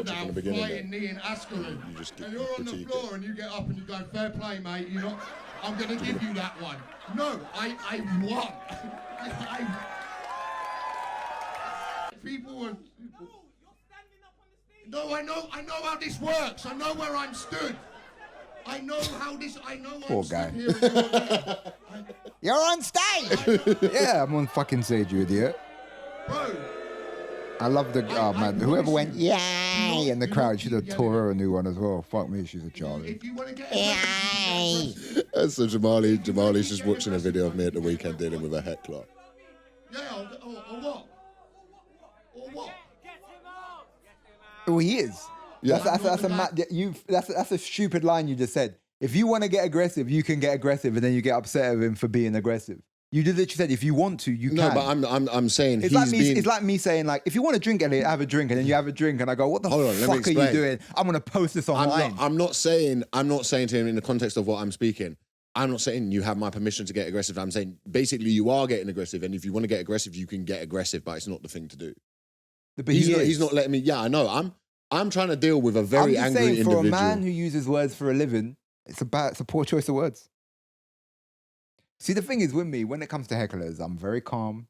watch it from the beginning. Fighting me and Askren. And you're on the floor and you get up and you go, fair play, mate. You're not. I'm going to give you that one. No, I won. People were. No, I know how this works. I know where I'm stood. I know how this. I know Poor I'm guy. stood here. You're on stage. Yeah, I'm on fucking stage, you idiot. Bro. I love the man. Whoever went yay in the crowd should have tore her a new one as well. Fuck me, she's a Charlie. If you want to get Yay. So Jamali's just watching a video of me at the weekend dealing with a heckler. Yeah, or what? Or what? Oh, he is. Yeah. That's a stupid line you just said. If you want to get aggressive, you can get aggressive, and then you get upset at him for being aggressive. You did literally said if you want to, you can. No, but I'm saying it's like me saying like if you want to drink, Elliot, have a drink, and then you have a drink, and I go, what the fuck are you doing? I'm gonna post this online. I'm not saying to him in the context of what I'm speaking. I'm not saying you have my permission to get aggressive. I'm saying basically you are getting aggressive, and if you want to get aggressive, you can get aggressive, but it's not the thing to do. But he's not letting me. Yeah, I know. I'm trying to deal with a very angry saying, individual. For a man who uses words for a living, it's a poor choice of words. See, the thing is with me, when it comes to hecklers, I'm very calm,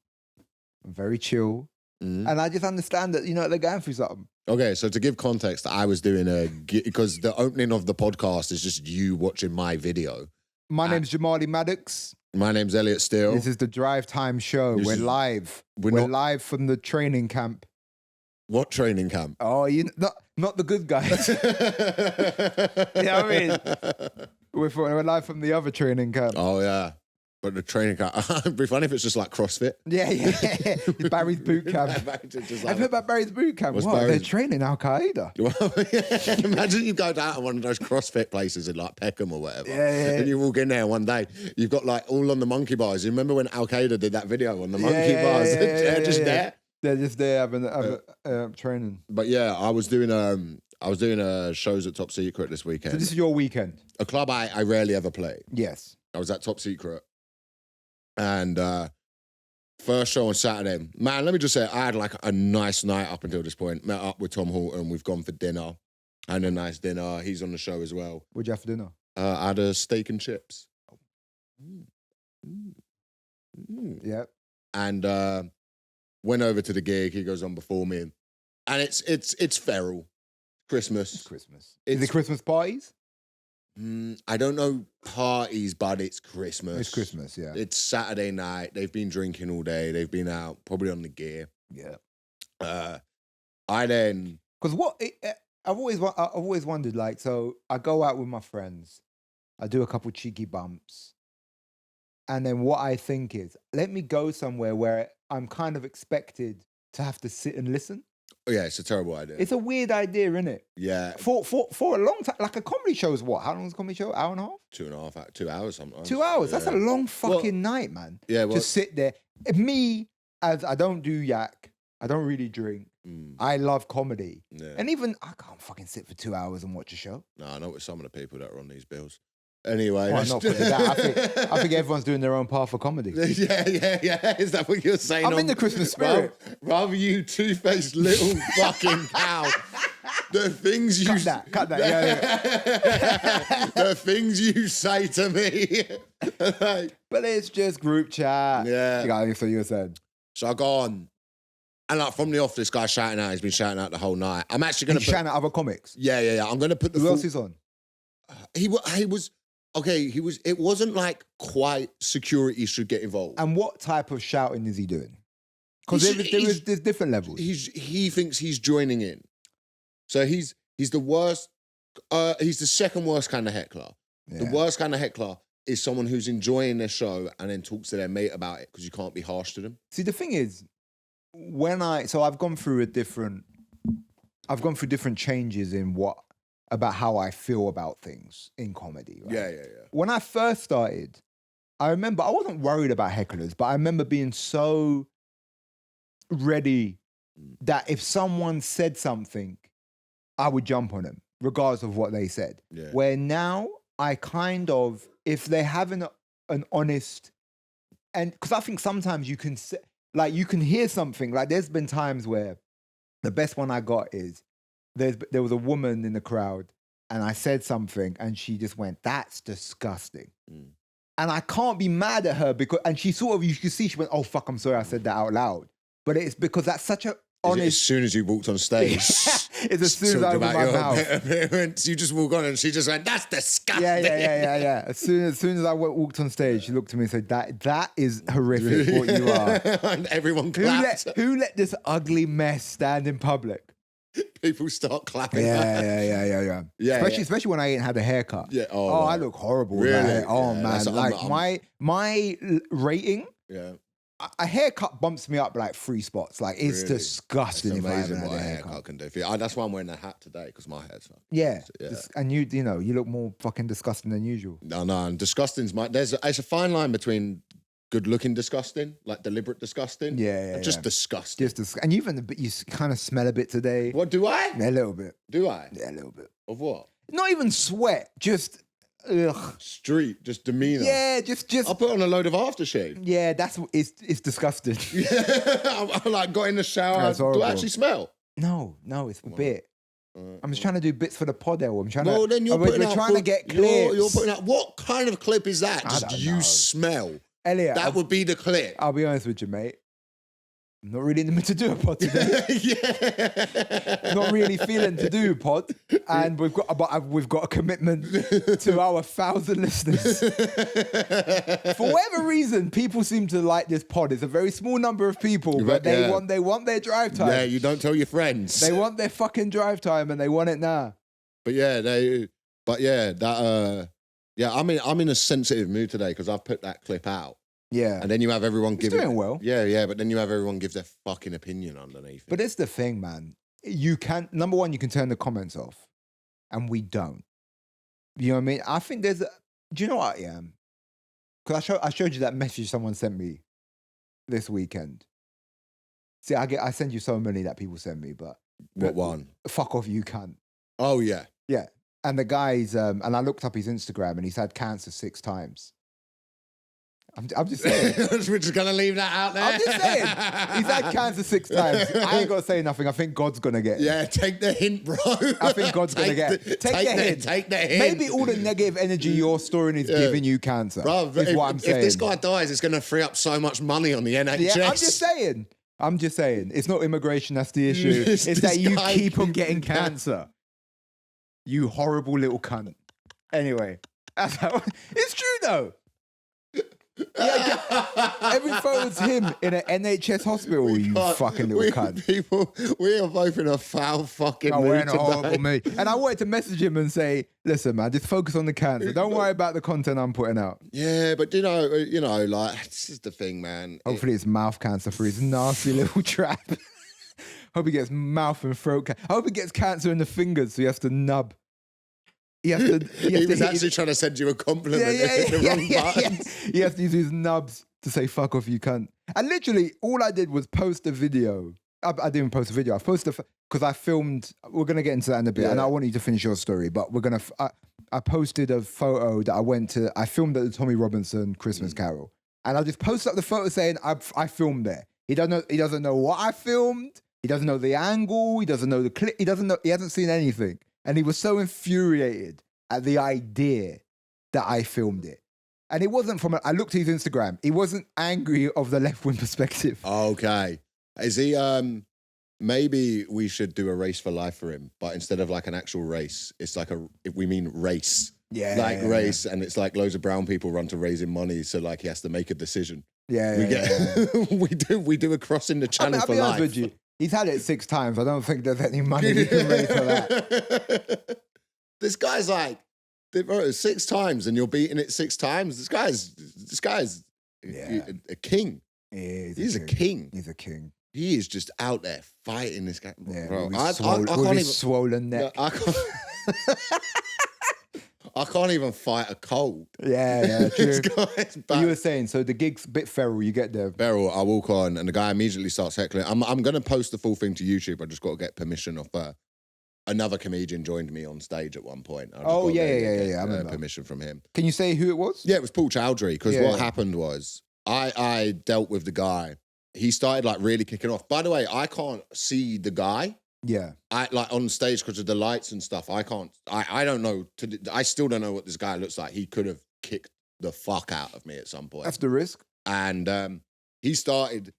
I'm very chill, and I just understand that, they're going through something. Okay, so to give context, I was doing because the opening of the podcast is just you watching my video. My name's Jamali Maddox. My name's Elliot Steele. This is the Drivetime show. We're live. We're live from the training camp. What training camp? Oh, not the good guys. You know what I mean? We're live from the other training camp. Oh, yeah. But the training camp, it'd be funny if it's just like CrossFit. Yeah. It's Barry's boot camp. I've heard about Barry's boot camp. What? They're training Al Qaeda. Imagine you go down to one of those CrossFit places in like Peckham or whatever. Yeah. And you walk in there one day, you've got like all on the monkey bars. You remember when Al Qaeda did that video on the monkey bars? They're just there. They're just there having training. But yeah, I was doing shows at Top Secret this weekend. So this is your weekend? A club I rarely ever play. Yes. I was at Top Secret. And first show on Saturday. Man, let me just say, I had like a nice night up until this point. Met up with Tom Horton. We've gone for dinner. Had a nice dinner. He's on the show as well. What'd you have for dinner? I had a steak and chips. Yeah. And went over to the gig. He goes on before me. And it's feral. Christmas. It's Christmas. Is it Christmas parties? I don't know parties, but it's Christmas. It's Christmas, yeah. It's Saturday night. They've been drinking all day. They've been out, probably on the gear. Yeah. Because I've always wondered, like, so I go out with my friends, I do a couple cheeky bumps, and then what I think is, let me go somewhere where I'm kind of expected to have to sit and listen. Oh, yeah, it's a terrible idea. It's a weird idea, isn't it? Yeah. For a long time, like a comedy show is what? How long is a comedy show? Hour and a half? 2.5, 2 hours sometimes. 2 hours. Yeah. That's a long fucking night, man. Yeah, well, just sit there. Me, as I don't do yak, I don't really drink. I love comedy. Yeah. And even I can't fucking sit for 2 hours and watch a show. No, I know with some of the people that are on these bills. Anyway. Well, not putting that. I think everyone's doing their own path for comedy. Yeah. Is that what you're saying? I'm in the Christmas spirit. Rather you two-faced little fucking cow. The things you... Cut that. Yeah. The things you say to me. But it's just group chat. Yeah. You got anything you said? So I go on. And like from the off, this guy's shouting out. He's been shouting out the whole night. I'm actually going to shouting out other comics? Yeah. I'm going to put the... Who else is on? He was... Okay, it wasn't like quite security should get involved. And what type of shouting is he doing? Because there's different levels. He thinks he's joining in. So he's the worst, he's the second worst kind of heckler. Yeah. The worst kind of heckler is someone who's enjoying their show and then talks to their mate about it because you can't be harsh to them. See, the thing is, I've gone through different changes in about how I feel about things in comedy. Right? Yeah. When I first started, I remember I wasn't worried about hecklers, but I remember being so ready that if someone said something, I would jump on them, regardless of what they said. Yeah. Where now I kind of, if they're having an honest, and because I think sometimes you can hear something, like there's been times where the best one I got is, there was a woman in the crowd, and I said something, and she just went, "That's disgusting." And I can't be mad at her and she sort of, you could see she went, "Oh fuck, I'm sorry, I said that out loud." But it's because that's such a honest. As soon as you walked on stage, it's as soon as I opened my mouth. Appearance, you just walk on and she just went, "That's disgusting." Yeah. As soon as I walked on stage, she looked at me and said, "That is horrific what you are." And everyone clapped. Who let this ugly mess stand in public? People start clapping. Yeah. Especially when I ain't had a haircut. Yeah. I look horrible. Really? Like, man, like my rating. Yeah. A haircut bumps me up like 3 spots. Like it's Really? disgusting. It's if I amazing haven't what had a a haircut can do for you. That's why I'm wearing a hat today, because my hair's fucked. Yeah. Yeah. And you look more fucking disgusting than usual. No, and disgusting's it's a fine line between good looking disgusting, like deliberate disgusting. Yeah. Just disgusting. And you kind of smell a bit today. What do I? Yeah, a little bit. Do I? Yeah, a little bit. Of what? Not even sweat, just ugh. Street, just demeanor. Yeah, just. I'll put on a load of aftershave. Yeah, it's disgusting. Yeah, I like got in the shower. That's Do horrible. I actually smell? No, it's a bit. I'm just trying to do bits for the pod, El. I'm trying Well, then you're we're trying to get clips. You're putting out. What kind of clip is that? I Just don't you know. smell. Elliot, That would be the clip. I'll be honest with you, mate. I'm not really in the mood to do a pod today. Yeah. Not really feeling to do a pod, and we've got a commitment to our 1,000 listeners. For whatever reason, people seem to like this pod. It's a very small number of people, but they want their drive time. Yeah, you don't tell your friends. They want their fucking drive time, and they want it now. But I'm in a sensitive mood today because I've put that clip out. Yeah. And then you have everyone give doing well. Yeah, but then you have everyone give their fucking opinion underneath. But it's the thing, man. Number one, you can turn the comments off, and we don't. You know what I mean? I think do you know what I am? Because I showed you that message someone sent me this weekend. See, I send you so many that people send me, but What one? Fuck off, you cunt. Oh, yeah. Yeah. And the guy's, and I looked up his Instagram, and he's had cancer 6 times. I'm just saying. We're just going to leave that out there. I'm just saying. He's had cancer 6 times. I ain't got to say nothing. I think God's going to get it. Yeah, take the hint, bro. I think God's going to get it. Take the hint. Take the hint. Maybe all the negative energy you're storing is giving you cancer. Bro, is what I'm saying. If this guy dies, it's going to free up so much money on the NHS. Yeah, I'm just saying. It's not immigration that's the issue. It's that you keep on getting cancer. You horrible little cunt. Anyway, it's true though. Yeah, every photo's him in an NHS hospital, you fucking little cunt. We are both in a foul fucking mood we're in a today. horrible mood. And I wanted to message him and say, listen, man, just focus on the cancer. Don't worry about the content I'm putting out. Yeah, but you know, like, this is the thing, man. Hopefully it's mouth cancer for his nasty little trap. Hope he gets mouth and throat cancer. I hope he gets cancer in the fingers, so he has to nub. He was actually trying to send you a compliment in the wrong buttons. He has to use his nubs to say fuck off, you cunt. And literally, all I did was post a video. I didn't even post a video. I posted because I filmed. We're gonna get into that in a bit, and I want you to finish your story. But I posted a photo that I filmed at the Tommy Robinson Christmas Carol, and I just posted up the photo saying I filmed there. He doesn't know what I filmed. He doesn't know the angle. He doesn't know the clip. He hasn't seen anything. And he was so infuriated at the idea that I filmed it. And it wasn't I looked at his Instagram. He wasn't angry of the left-wing perspective. Okay. Is he, maybe we should do a race for life for him, but instead of like an actual race, it's like we mean race. Yeah. Like race, and it's like loads of brown people run to raise him money, so like he has to make a decision. Yeah. We do a cross in the channel I'll for be life. honest with you. He's had it 6 times. I don't think there's any money you can raise for that. This guy's like, 6 times and you're beating it 6 times. This guy's a king. He's a king. He's a king. He is just out there fighting this guy. Yeah, Bro, with I his can't even swollen neck. No, I can't even fight a cold. Yeah, true. This guy's back. You were saying, so the gig's a bit feral, you get there. Feral, I walk on and the guy immediately starts heckling. I'm going to post the full thing to YouTube. I just got to get permission off another comedian joined me on stage at one point. I remember. Permission from him. Can you say who it was? Yeah, it was Paul Chowdhury, because what happened was I dealt with the guy. He started like really kicking off. By the way, I can't see the guy. Yeah. I like on stage because of the lights and stuff. I can't. I don't know. I still don't know what this guy looks like. He could have kicked the fuck out of me at some point. That's the risk. And he started.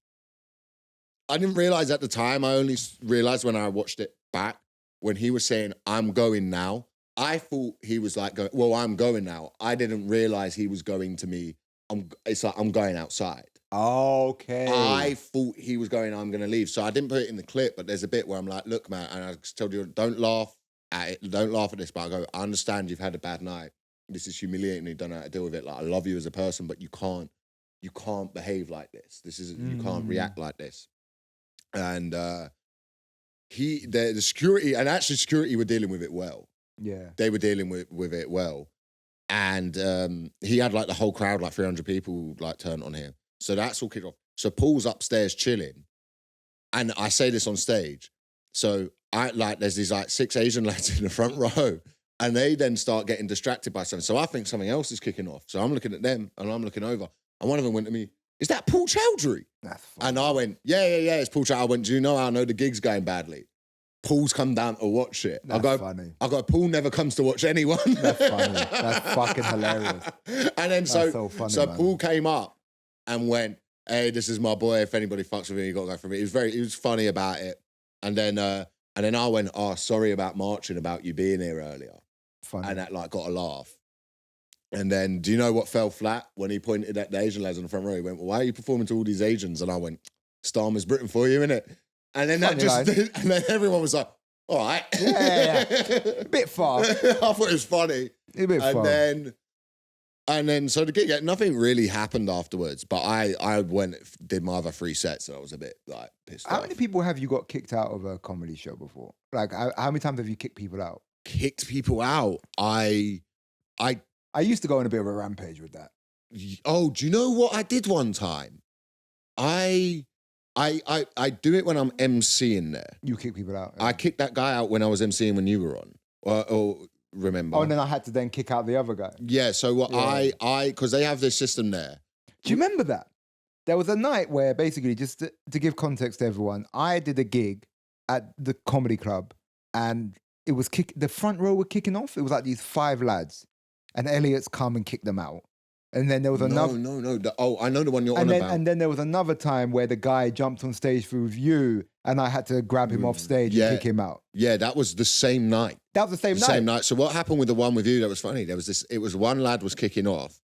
I didn't realize at the time. I only realized when I watched it back when he was saying, "I'm going now." I thought he was like, "Well, I'm going now." I didn't realize he was going to me. It's like I'm going outside. Okay. I thought he was going, I'm going to leave. So I didn't put it in the clip, but there's a bit where I'm like, look, man, and I told you, don't laugh at it. Don't laugh at this. But I go, I understand you've had a bad night. This is humiliating. You don't know how to deal with it. Like, I love you as a person, but you can't behave like this. You can't react like this. And the security, and actually security were dealing with it well. Yeah. They were dealing with it well. And he had like the whole crowd, like 300 people like turned on him. So that's all kicked off. So Paul's upstairs chilling. And I say this on stage. So there's these like 6 Asian lads in the front row. And they then start getting distracted by something. So I think something else is kicking off. So I'm looking at them and I'm looking over. And one of them went to me, is that Paul Chowdhury? That's funny. And I went, yeah, it's Paul Chowdhury. I went, do you know how I know the gig's going badly? Paul's come down to watch it. That's funny. I go, Paul never comes to watch anyone. That's funny. That's fucking hilarious. And then so funny, Paul came up and went, hey, this is my boy. If anybody fucks with him, you got to go for me. He was funny about it. And then I went, oh, sorry about marching about you being here earlier. Funny. And that like got a laugh. And then, do you know what fell flat when he pointed at the Asian lads on the front row? He went, well, why are you performing to all these Asians? And I went, Starmer's Britain for you, innit? And then and then everyone was like, all right. Yeah. A bit far. I thought it was funny. A bit far. And then, so the gig, nothing really happened afterwards, but I went, did my other 3 sets, and I was a bit like pissed off. How many people have you got kicked out of a comedy show before? Like, how many times have you kicked people out? Kicked people out? I used to go on a bit of a rampage with that. Oh, do you know what I did one time? I do it when I'm emceeing there. You kick people out? Yeah. I kicked that guy out when I was emceeing when you were on. Or remember? Oh, and then I had to then kick out the other guy. Yeah. So because they have this system there. Do you remember that? There was a night where basically, just to give context to everyone, I did a gig at the comedy club, and it was the front row were kicking off. It was like these 5 lads, and Elliot's come and kicked them out. And then there was another. No. I know the one you're on about. And then there was another time where the guy jumped on stage with you, and I had to grab him off stage and kick him out. Yeah, that was the same night. That was the same night. Same night. So what happened with the one with you that was funny? There was this. It was one lad was kicking off,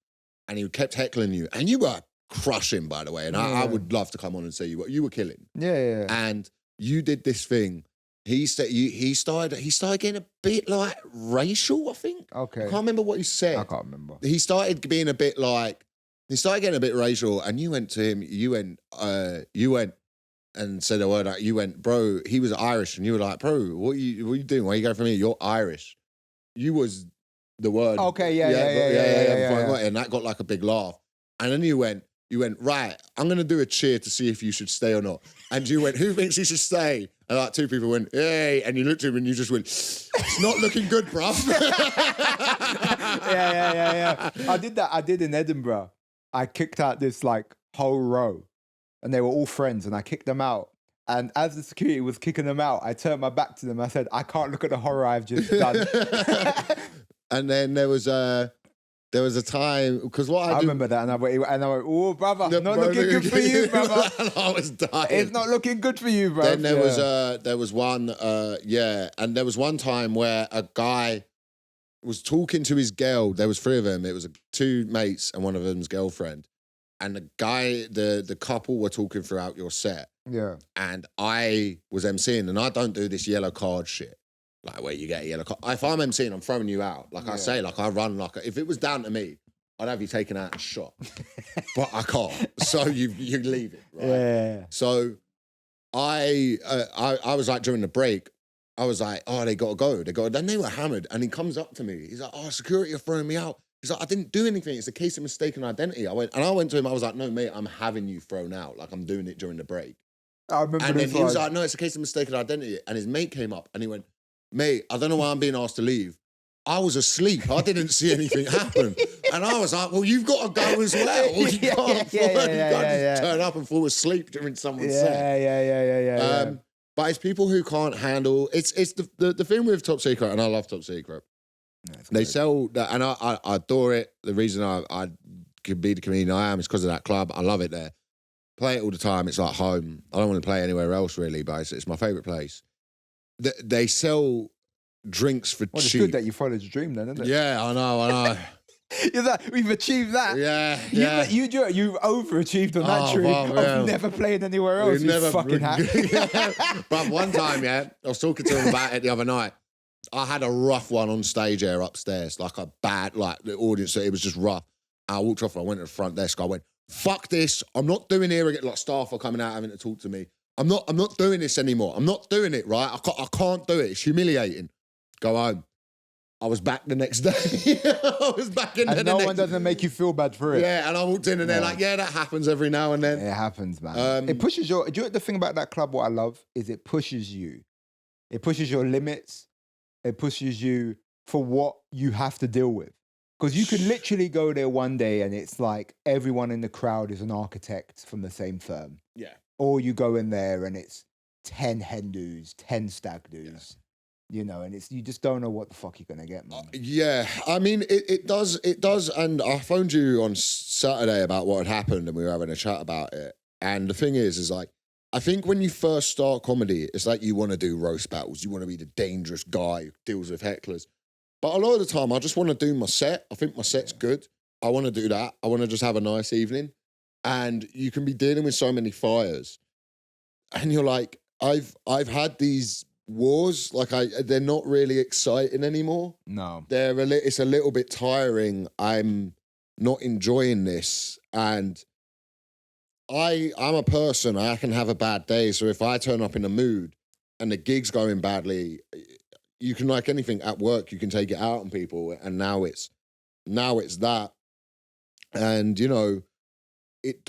and he kept heckling you, and you were crushing, by the way. And I would love to come on and say you were killing. Yeah. And you did this thing. He started getting a bit like racial, I think. Okay. I can't remember what he said. I can't remember. He started getting a bit racial, and you went to him, you went and said a word like, you went, bro, he was Irish, and you were like, bro, what are you doing? Why are you going for me? You're Irish. You was the word. Okay, yeah. Before I got it, and that got like a big laugh. And then you went, right, I'm going to do a cheer to see if you should stay or not. And you went, who thinks he should stay? And like 2 people went, hey. And you looked at him and you just went, it's not looking good, bruv. Yeah. I did that. I did in Edinburgh. I kicked out this like whole row, and they were all friends, and I kicked them out. And as the security was kicking them out, I turned my back to them. I said, I can't look at the horror I've just done. And then there was a time, because what I remember that, and I went, oh, brother, not looking good for you, brother. And I was dying. It's not looking good for you, bro. Then there was one, and there was one time where a guy was talking to his girl. There was 3 of them. It was 2 mates and one of them's girlfriend. And the guy, the couple were talking throughout your set. Yeah. And I was emceeing, and I don't do this yellow card shit. Like where you get a yellow card. If I'm emceeing, I'm throwing you out. Like I say, like I run like if it was down to me, I'd have you taken out and shot. But I can't. So you leave it, right? Yeah. So I was like during the break, I was like, oh, they gotta go. Then they were hammered, and he comes up to me. He's like, oh, security are throwing me out. He's like, I didn't do anything. It's a case of mistaken identity. I went to him. I was like, no, mate, I'm having you thrown out. Like I'm doing it during the break. I remember. And then he was like, no, it's a case of mistaken identity. And his mate came up and he went, mate, I don't know why I'm being asked to leave. I was asleep. I didn't see anything happen. And I was like, well, you've got to go as well. You can't just turn up and fall asleep during someone's set. Yeah. But it's people who can't handle. It's the thing with Top Secret, and I love Top Secret. They sell that, and I adore it. The reason I could be the comedian I am is because of that club. I love it there. Play it all the time. It's like home. I don't want to play anywhere else really, but it's my favourite place. They sell drinks for Well, it's cheap. good that you followed your dream then, isn't it? Yeah, I know. We've achieved that. Yeah. You overachieved on that dream of never playing anywhere else. You fucking hack. But one time, I was talking to him about it the other night. I had a rough one on stage here upstairs, like a bad, like the audience, it was just rough. I walked off, I went to the front desk, I went, fuck this, I'm not doing here again. Like staff are coming out having to talk to me. I'm not doing this anymore. I'm not doing it, right? I can't do it. It's humiliating. Go home. I was back the next day. I was back in there. And no one doesn't make you feel bad for it. Yeah, and I walked in and they're like, yeah, that happens every now and then. It happens, man. It pushes do you know the thing about that club, what I love, is it pushes you. It pushes your limits. It pushes you for what you have to deal with. Because you can literally go there one day and it's like everyone in the crowd is an architect from the same firm. Yeah. Or you go in there and it's 10 hen do's, 10 stag do's. You know, and you just don't know what the fuck you're gonna get, man. Yeah, I mean, it does, and I phoned you on Saturday about what had happened, and we were having a chat about it. And the thing is like, I think when you first start comedy, it's like you want to do roast battles, you want to be the dangerous guy who deals with hecklers. But a lot of the time, I just want to do my set. I think my set's good. I want to do that. I want to just have a nice evening. And you can be dealing with so many fires, and you're like, I've had these wars, like they're not really exciting anymore. No. It's a little bit tiring. I'm not enjoying this. And I'm a person, I can have a bad day. So if I turn up in a mood and the gig's going badly, you can, like anything at work, you can take it out on people. And now it's that. And, you know, it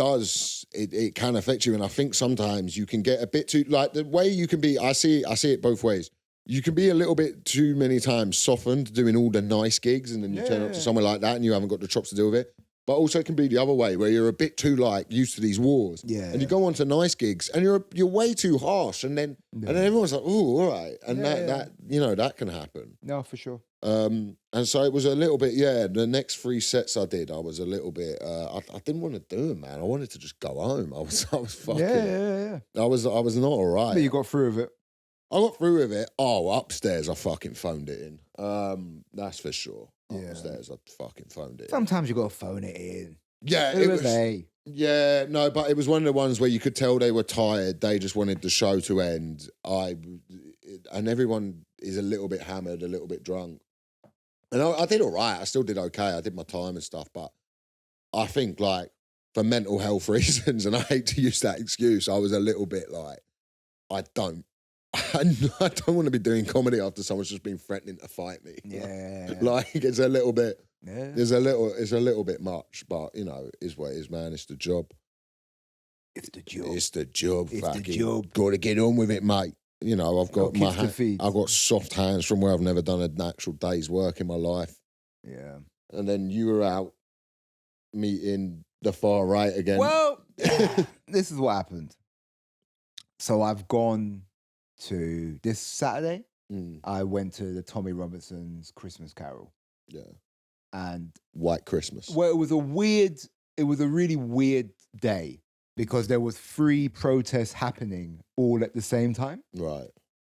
can affect you. And I think sometimes you can get a bit too, like the way you can be, I see it both ways. You can be a little bit too many times softened doing all the nice gigs and then you turn up to somewhere like that and you haven't got the chops to deal with it. But also it can be the other way where you're a bit too like used to these wars. Yeah. And you go on to nice gigs and you're way too harsh and then everyone's like, oh, all right. And that you know, that can happen. No, for sure. And so it was a little bit, the next 3 sets I did, I was a little bit, I didn't want to do them, man. I wanted to just go home. I was fucking, I was not all right. But you got through with it. I got through with it. Oh, upstairs, I fucking phoned it in. That's for sure. Upstairs, I fucking phoned it in. Sometimes you got to phone it in. Yeah, it was. Yeah, no, but it was one of the ones where you could tell they were tired. They just wanted the show to end. And everyone is a little bit hammered, a little bit drunk. And I did all right. I still did okay. I did my time and stuff. But I think, like, for mental health reasons, and I hate to use that excuse, I was a little bit like, I don't want to be doing comedy after someone's just been threatening to fight me. Yeah. Like, it's a little bit, it's a little bit much, but, you know, it is what it is, man. It's the job. It's the job. It's the job. It's the job. Got to get on with it, mate. You know, I've got I've got soft hands from where I've never done an actual day's work in my life. Yeah. And then you were out meeting the far right again. Well, this is what happened. So I've gone to this Saturday. I went to the Tommy Robinson's Christmas Carol. Yeah. And White Christmas. Well, it was a really weird day because there was 3 protests happening all at the same time. Right.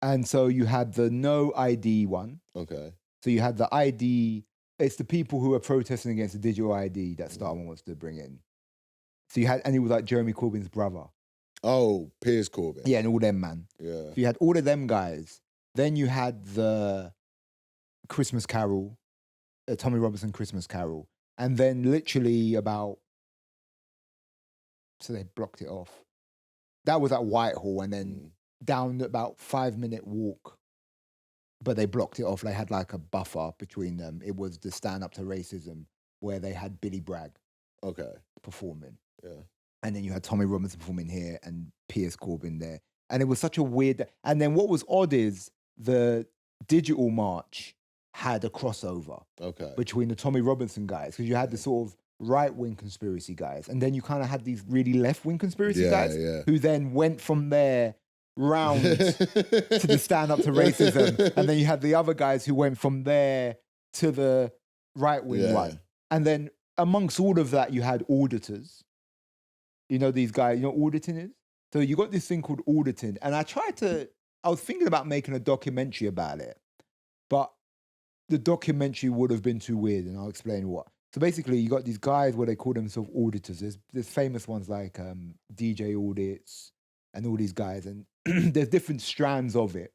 And so you had the no ID one. Okay. So you had the ID. It's the people who are protesting against the digital ID that Starman wants to bring in. So you had, and it was like Jeremy Corbyn's brother. Oh, Piers Corbyn. Yeah, and all them, man. Yeah. So you had all of them guys. Then you had the Christmas Carol, Tommy Robinson Christmas Carol. And then literally so they blocked it off. That was at Whitehall, and then down about 5-minute walk, but they blocked it off. They had like a buffer between them. It was the Stand Up to Racism where they had Billy Bragg performing. Yeah. And then you had Tommy Robinson performing here and Piers Corbyn there. And it was such a weird... And then what was odd is the digital march had a crossover between the Tommy Robinson guys, because you had the sort of right-wing conspiracy guys, and then you kind of had these really left-wing conspiracy guys who then went from there round to the stand up to racism, and then you had the other guys who went from there to the right wing one, and then amongst all of that, you had auditors. You know these guys. You know what auditing is? So you got this thing called auditing, and I was thinking about making a documentary about it, but the documentary would have been too weird, and I'll explain what. So basically, you got these guys where they call themselves auditors. There's famous ones like DJ Audits and all these guys, and there's different strands of it.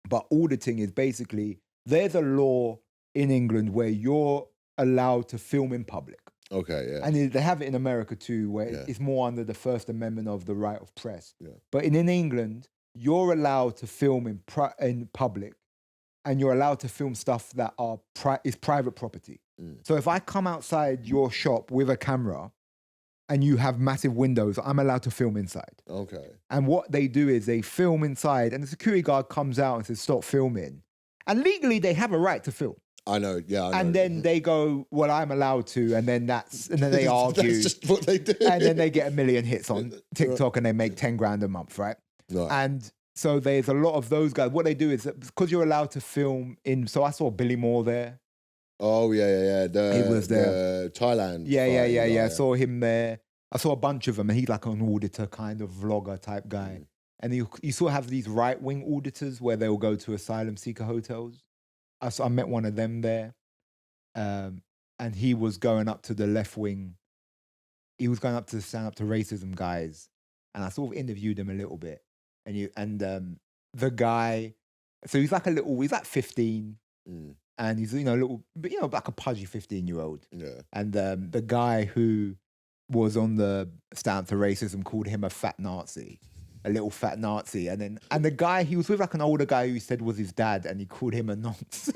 But auditing is basically, there's a law in England where you're allowed to film in public. Okay, yeah. And they have it in America too, where it's more under the First Amendment of the right of press. Yeah. But in England, you're allowed to film in public, and you're allowed to film stuff that is private property. So if I come outside your shop with a camera and you have massive windows, I'm allowed to film inside. Okay. And what they do is they film inside, and the security guard comes out and says, stop filming. And legally, they have a right to film. I know, yeah. I know. And then they go, well, I'm allowed to. And then they argue. That's just what they do. And then they get 1 million hits on TikTok and they make 10 grand a month, right? And so there's a lot of those guys. What they do is, because you're allowed to film so I saw Billy Moore there. Oh, yeah. He was there. Thailand. Yeah. I saw him there. I saw a bunch of them, and he's like an auditor kind of vlogger type guy. And you sort of have these right-wing auditors where they'll go to asylum seeker hotels. I met one of them there. And he was going up to the left-wing. He was going up to the stand-up to racism guys. And I sort of interviewed him a little bit. And the guy, so he's like 15. And he's, like a pudgy 15-year-old. Yeah. And the guy who was on the stand to racism called him a fat Nazi, a little fat Nazi. And the guy, he was with like an older guy who he said was his dad, and he called him a nonce.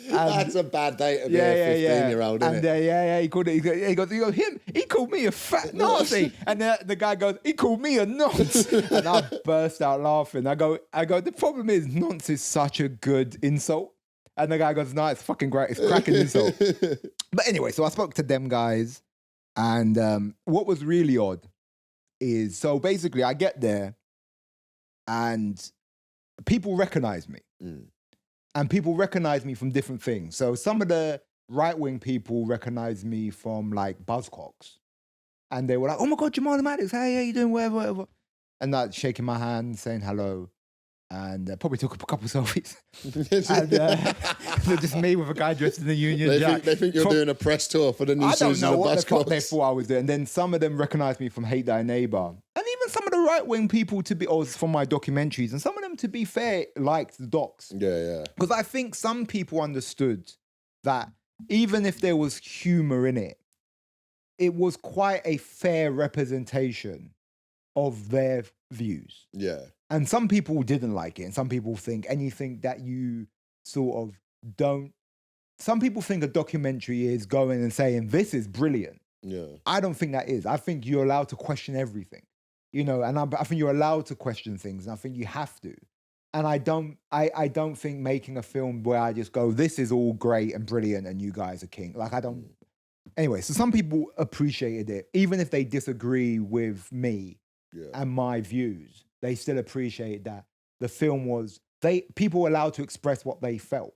That's a bad day to be a 15-year-old, isn't it? He called it, he called me a fat Nazi. And the guy goes, he called me a nonce. And I burst out laughing. I go, the problem is nonce is such a good insult. And the guy goes, no, it's fucking great. It's cracking insult. But anyway, so I spoke to them guys. And what was really odd is, so basically I get there and people recognize me. And people recognize me from different things. So some of the right-wing people recognize me from like Buzzcocks. And they were like, oh my God, Jamali Maddox, hey, how you doing, whatever. And like shaking my hand, saying hello. And probably took a couple selfies. And just me with a guy dressed in the Union Jack. They think you're doing a press tour for the new season of Buzzcocks. I don't know what the fuck they thought I was doing. And then some of them recognized me from Hate Thy Neighbor. And even some of the right-wing people from my documentaries. And some of them, to be fair, liked the docs. Yeah. Because I think some people understood that even if there was humor in it, it was quite a fair representation of their views. Yeah. And some people didn't like it. And some people think anything that you sort of don't... Some people think a documentary is going and saying, this is brilliant. Yeah. I don't think that is. I think you're allowed to question everything. And I think you're allowed to question things. And I think you have to. And I don't think making a film where I just go, this is all great and brilliant and you guys are king. Like, I don't... Anyway, so some people appreciated it. Even if they disagree with me and my views, they still appreciate that the film was, people were allowed to express what they felt.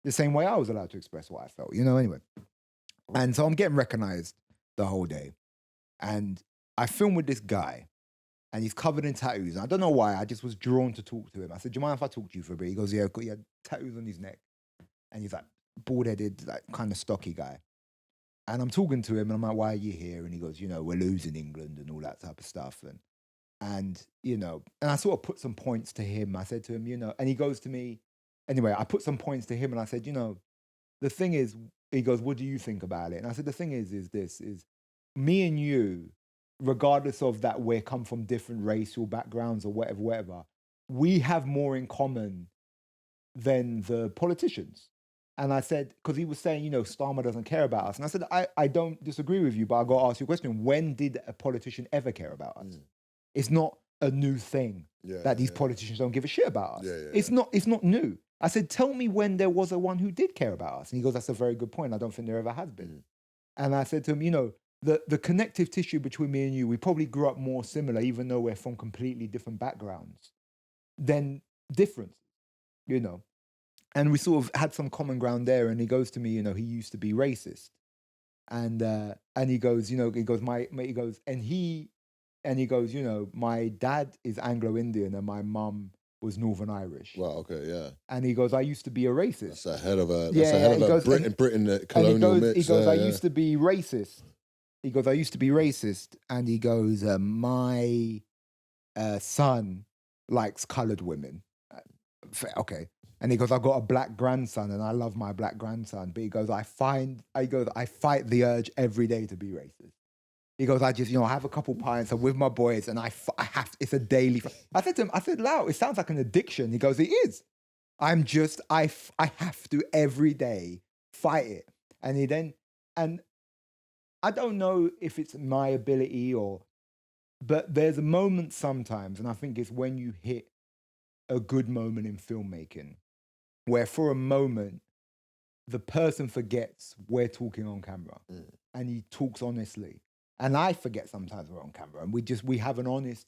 The same way I was allowed to express what I felt, anyway. And so I'm getting recognized the whole day. And I filmed with this guy, and he's covered in tattoos. And I don't know why, I just was drawn to talk to him. I said, do you mind if I talk to you for a bit? He goes, yeah, he had tattoos on his neck. And he's like bald-headed, like kind of stocky guy. And I'm talking to him, and I'm like, why are you here? And he goes, we're losing England and all that type of stuff. And I sort of put some points to him. I said to him, and he goes to me, anyway, I put some points to him and I said, the thing is, he goes, what do you think about it? And I said, the thing is me and you, regardless of that we come from different racial backgrounds or whatever, we have more in common than the politicians. And I said, because he was saying, Starmer doesn't care about us. And I said, I don't disagree with you, but I got to ask you a question. When did a politician ever care about us? It's not a new thing that these politicians don't give a shit about us. It's not new. I said, tell me when there was a one who did care about us. And he goes, that's a very good point. I don't think there ever has been. And I said to him, the connective tissue between me and you, we probably grew up more similar, even though we're from completely different backgrounds, than difference, you know. And we sort of had some common ground there. And he goes to me, you know, he used to be racist. And he goes, you know, he goes, he goes, you know, my dad is Anglo-Indian and my mum was Northern Irish. Wow, okay, yeah. And he goes, I used to be a racist. That's a hell of a Britain colonial mix. He goes, I used to be racist. He goes, I used to be racist. And he goes, my son likes coloured women. Okay. And he goes, I've got a black grandson and I love my black grandson. But he goes, I fight the urge every day to be racist. He goes, I just, you know, I have a couple pints, I'm with my boys and I have, it's a daily. I said to him, Lau, it sounds like an addiction. He goes, it is. I have to every day fight it. And I don't know if it's my ability but there's a moment sometimes, and I think it's when you hit a good moment in filmmaking, where for a moment, the person forgets we're talking on camera and he talks honestly. And I forget sometimes we're on camera and we have an honest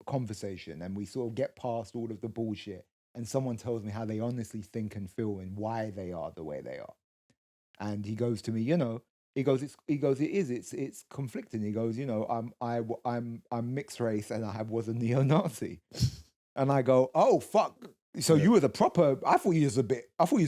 conversation and we sort of get past all of the bullshit and someone tells me how they honestly think and feel and why they are the way they are. And he goes to me, you know, it is, it's conflicting. He goes, you know, I'm mixed race and I was a neo-Nazi. And I go, oh, fuck. So you were the proper, I thought you was a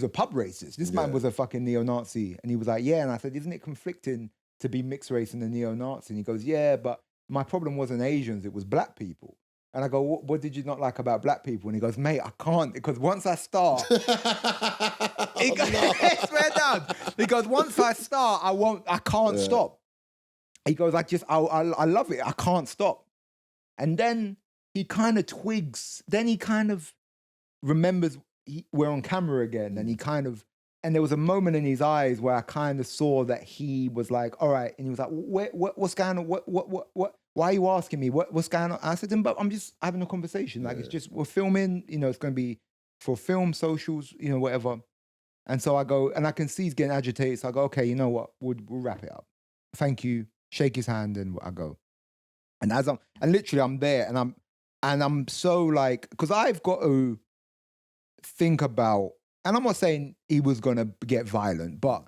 pub racist. This man was a fucking neo-Nazi. And he was like, yeah. And I said, isn't it conflicting to be mixed race and a neo-Nazi? And he goes, yeah, but my problem wasn't Asians, it was black people. And I go, what did you not like about black people? And he goes, mate, I can't, because once I start, he goes, swear down. He goes, once I start, I can't stop. He goes, I love it, I can't stop. And then he kind of twigs, then he kind of remembers we're on camera again, and there was a moment in his eyes where I kind of saw that he was like, all right. And he was like, what's going on? What? Why are you asking me? What's going on? I said to him, but I'm just having a conversation. Like, it's just, we're filming, you know, it's going to be for film, socials, you know, whatever. And so I go, and I can see he's getting agitated. So I go, okay, you know what? We'll wrap it up. Thank you. Shake his hand and I go. And literally I'm there and I'm so like, because I've got to think about, and I'm not saying he was going to get violent, but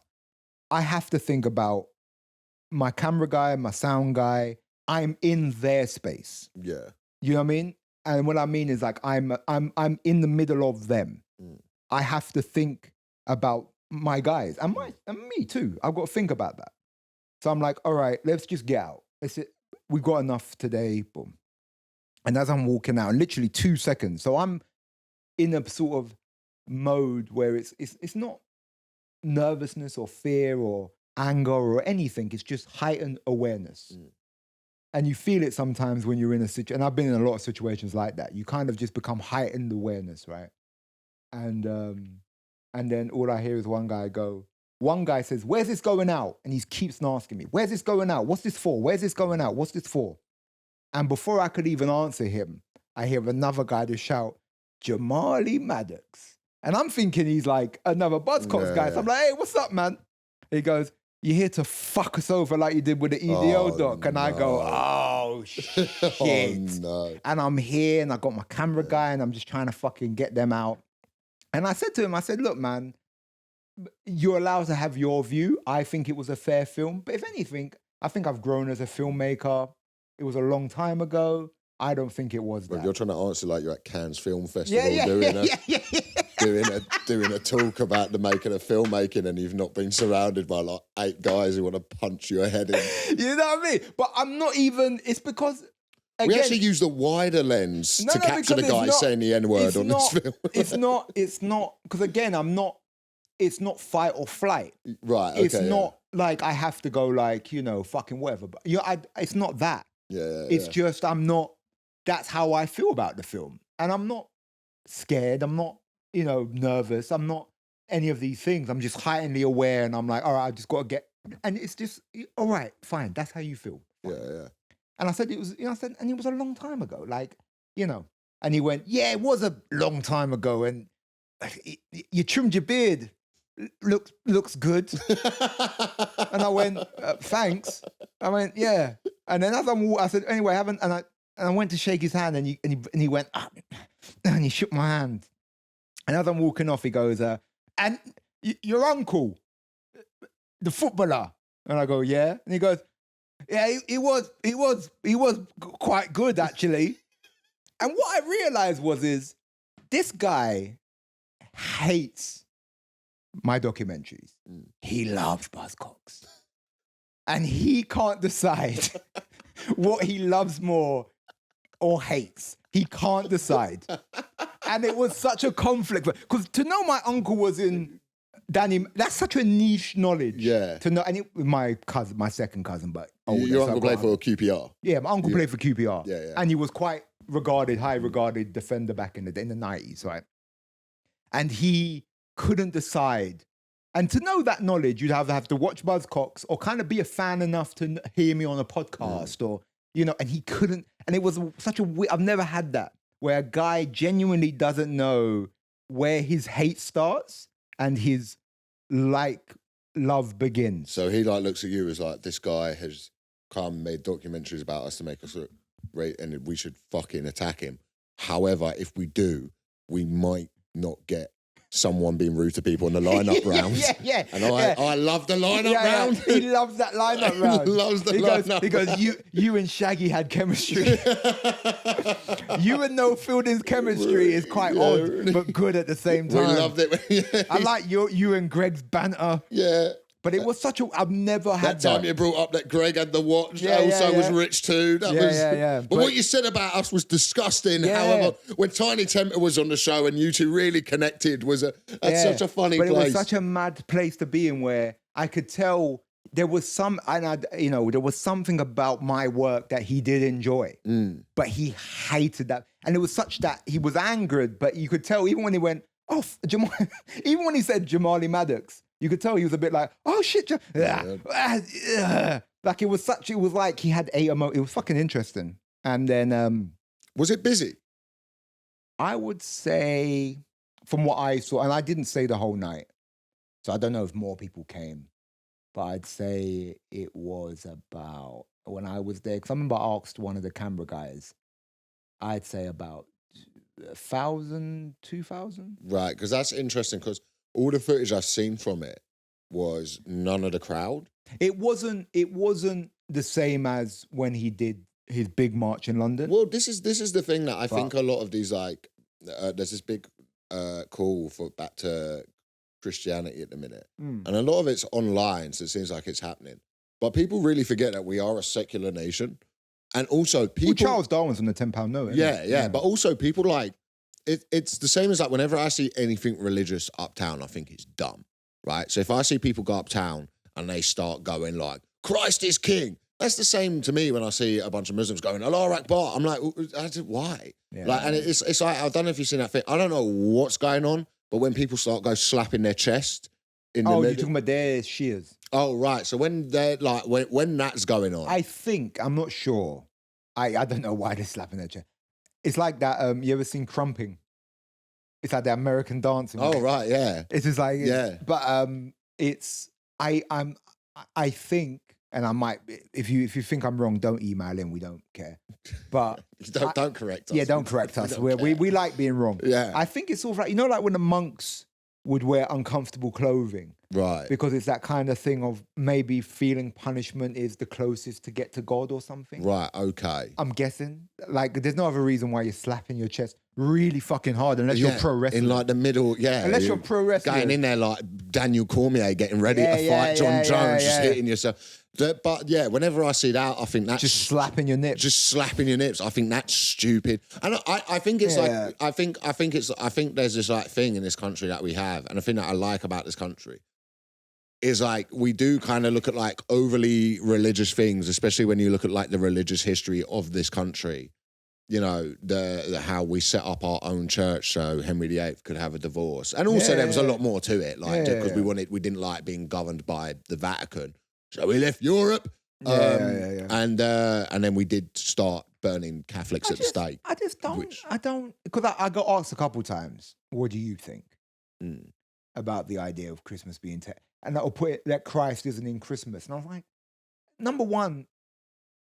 I have to think about my camera guy, my sound guy. I'm in their space. Yeah. You know what I mean? And what I mean is like, I'm in the middle of them. I have to think about my guys and me too. I've got to think about that. So I'm like, all right, let's just get out. We got enough today. Boom. And as I'm walking out, literally 2 seconds. So I'm in a sort of mode where it's not nervousness or fear or anger or anything. It's just heightened awareness. And you feel it sometimes when you're in a situation, and I've been in a lot of situations like that. You kind of just become heightened awareness, right? And then all I hear is one guy says, where's this going out? And he keeps asking me, where's this going out? What's this for? Where's this going out? What's this for? And before I could even answer him, I hear another guy just shout, Jamali Maddox. And I'm thinking he's like another Buzzcocks guy. So I'm like, hey, what's up, man? He goes, you're here to fuck us over like you did with the EDO doc. And I go, oh, shit. No. And I'm here and I got my camera guy and I'm just trying to fucking get them out. And I said to him, look, man, you're allowed to have your view. I think it was a fair film. But if anything, I think I've grown as a filmmaker. It was a long time ago. I don't think it was that. You're trying to answer like you're at Cannes Film Festival doing a talk about the making of filmmaking and you've not been surrounded by like 8 guys who want to punch your head in. You know what I mean? But I'm not even, it's because, again, we actually use the wider lens to capture the guy saying the N-word on this film. It's not, because again, it's not fight or flight. Right, okay. It's not like I have to go like, you know, fucking whatever. But it's not that. It's just, that's how I feel about the film. And I'm not scared. I'm not, you know, nervous. I'm not any of these things. I'm just heightenedly aware and I'm like, all right, I just got to get, and it's just, all right, fine. That's how you feel. Yeah. And I said, it was, you know, and it was a long time ago. Like, you know, and he went, yeah, it was a long time ago. And you trimmed your beard. looks good. And I went, thanks. I went, yeah. And then as I said, anyway, and I went to shake his hand, and he went, and he shook my hand. And as I'm walking off, he goes, and your uncle, the footballer. And I go, yeah. And he goes, yeah, he was quite good, actually. And what I realized is this guy hates my documentaries. He loves Buzzcocks. And he can't decide what he loves more or hates. He can't decide. And it was such a conflict. Because to know my uncle was in Danny, that's such a niche knowledge. Yeah. To know, and my cousin, my second cousin, but older. Your uncle played for QPR? Yeah, my uncle played for QPR. Yeah. And he was quite high regarded defender back in the 90s, right? And he couldn't decide. And to know that knowledge, you'd have to watch Buzzcocks or kind of be a fan enough to hear me on a podcast or, and he couldn't. And it was such a weird, I've never had that, where a guy genuinely doesn't know where his hate starts and his love begins. So he looks at you as this guy has come, made documentaries about us to make us look great, and we should fucking attack him. However, if we do, we might not get someone being rude to people in the lineup rounds. Yeah. And I love the lineup round. He loves that lineup round. He loves the lineup. He goes, you and Shaggy had chemistry. You and Noel Fielding's chemistry is quite odd, but good at the same time. We loved it. I like you and Greg's banter. Yeah. But it was I've never had that time you brought up that Greg had the watch, was rich too. But what you said about us was disgusting. Yeah. However, when Tiny Temper was on the show and you two really connected, was such a funny place. But it was such a mad place to be in, where I could tell there was there was something about my work that he did enjoy, but he hated that. And it was such that he was angered, but you could tell even when he went off, even when he said Jamali Maddox, you could tell he was a bit like, oh shit, like it was like he had it was fucking interesting. And then was it busy? I would say, from what I saw, and I didn't stay the whole night, so I don't know if more people came, but I'd say it was about, when I was there, because I remember I asked one of the camera guys, I'd say about 1,000, 2,000. Right, because that's interesting, because all the footage I've seen from it was none of the crowd. It wasn't the same as when he did his big march in London. Well, this is the thing that I think a lot of these there's this big call for back to Christianity at the minute, and a lot of it's online, so it seems like it's happening. But people really forget that we are a secular nation, and also people. Well, Charles Darwin's on the £10 note. Yeah. But also people it's the same as whenever I see anything religious uptown, I think it's dumb, right? So if I see people go uptown and they start going like, Christ is king, that's the same to me when I see a bunch of Muslims going, Allah Akbar. I'm like, why? Yeah, and it's like, I don't know if you've seen that thing. I don't know what's going on, but when people start slapping their chest in the middle. You're talking about their shears. Oh, right. So when they're when that's going on. I'm not sure. I don't know why they're slapping their chest. It's like that, you ever seen crumping? It's like the American dancing. Oh, right, yeah. It's just like, but I think, and I might, if you think I'm wrong, don't email in, we don't care. But don't correct us. Yeah, don't correct us. We like being wrong. Yeah. I think it's all right. Like when the monks would wear uncomfortable clothing. Right. Because it's that kind of thing of maybe feeling punishment is the closest to get to God or something. Right, okay. I'm guessing. Like, there's no other reason why you're slapping your chest really fucking hard unless you're pro wrestling. In like the middle, Unless you're pro wrestling. Going in there like Daniel Cormier getting ready to fight John Jones, just hitting yourself. But yeah, whenever I see that, I think that's... Just slapping your nips. Just slapping your nips. I think that's stupid. And I think it's like... I think there's this like thing in this country that we have, and the thing that I like about this country is like we do kind of look at like overly religious things, especially when you look at like the religious history of this country. You know, the how we set up our own church so Henry VIII could have a divorce. And also there was a lot more to it, like because we didn't like being governed by the Vatican. So we left Europe. And then we did start burning Catholics at the stake. I don't, because I got asked a couple times, what do you think? about the idea of Christmas being and that'll put it that Christ isn't in Christmas. And I was like, number one,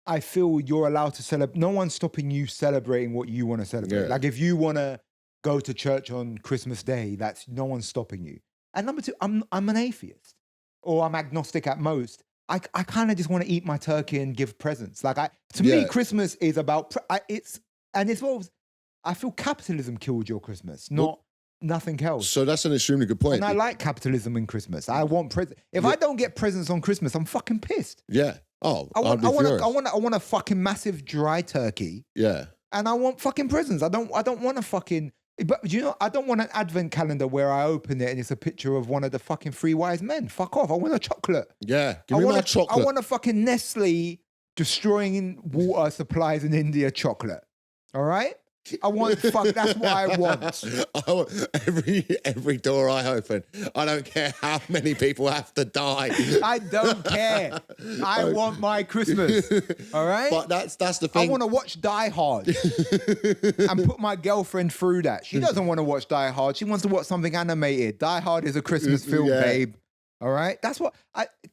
I feel you're allowed to celebrate. No one's stopping you celebrating what you want to celebrate. Yeah. Like if you want to go to church on Christmas Day, that's no one's stopping you. And number two, I'm an atheist, or I'm agnostic at most. I kind of just want to eat my turkey and give presents. Like to me, Christmas is about I feel capitalism killed your Christmas, not nothing else. So that's an extremely good point. And I like capitalism in Christmas. I want presents. If I don't get presents on Christmas, I'm fucking pissed. Yeah. Oh, I want a fucking massive dry turkey. Yeah. And I want fucking presents. I don't want a fucking. But you know, I don't want an advent calendar where I open it and it's a picture of one of the fucking three wise men. Fuck off. I want a chocolate. Yeah. Give me my chocolate. I want a fucking Nestle destroying water supplies in India chocolate. All right? That's what I want. Every door I open, I don't care how many people have to die. I don't care. I want my Christmas. All right? But that's the thing. I want to watch Die Hard and put my girlfriend through that. She doesn't want to watch Die Hard. She wants to watch something animated. Die Hard is a Christmas film, babe. All right? That's what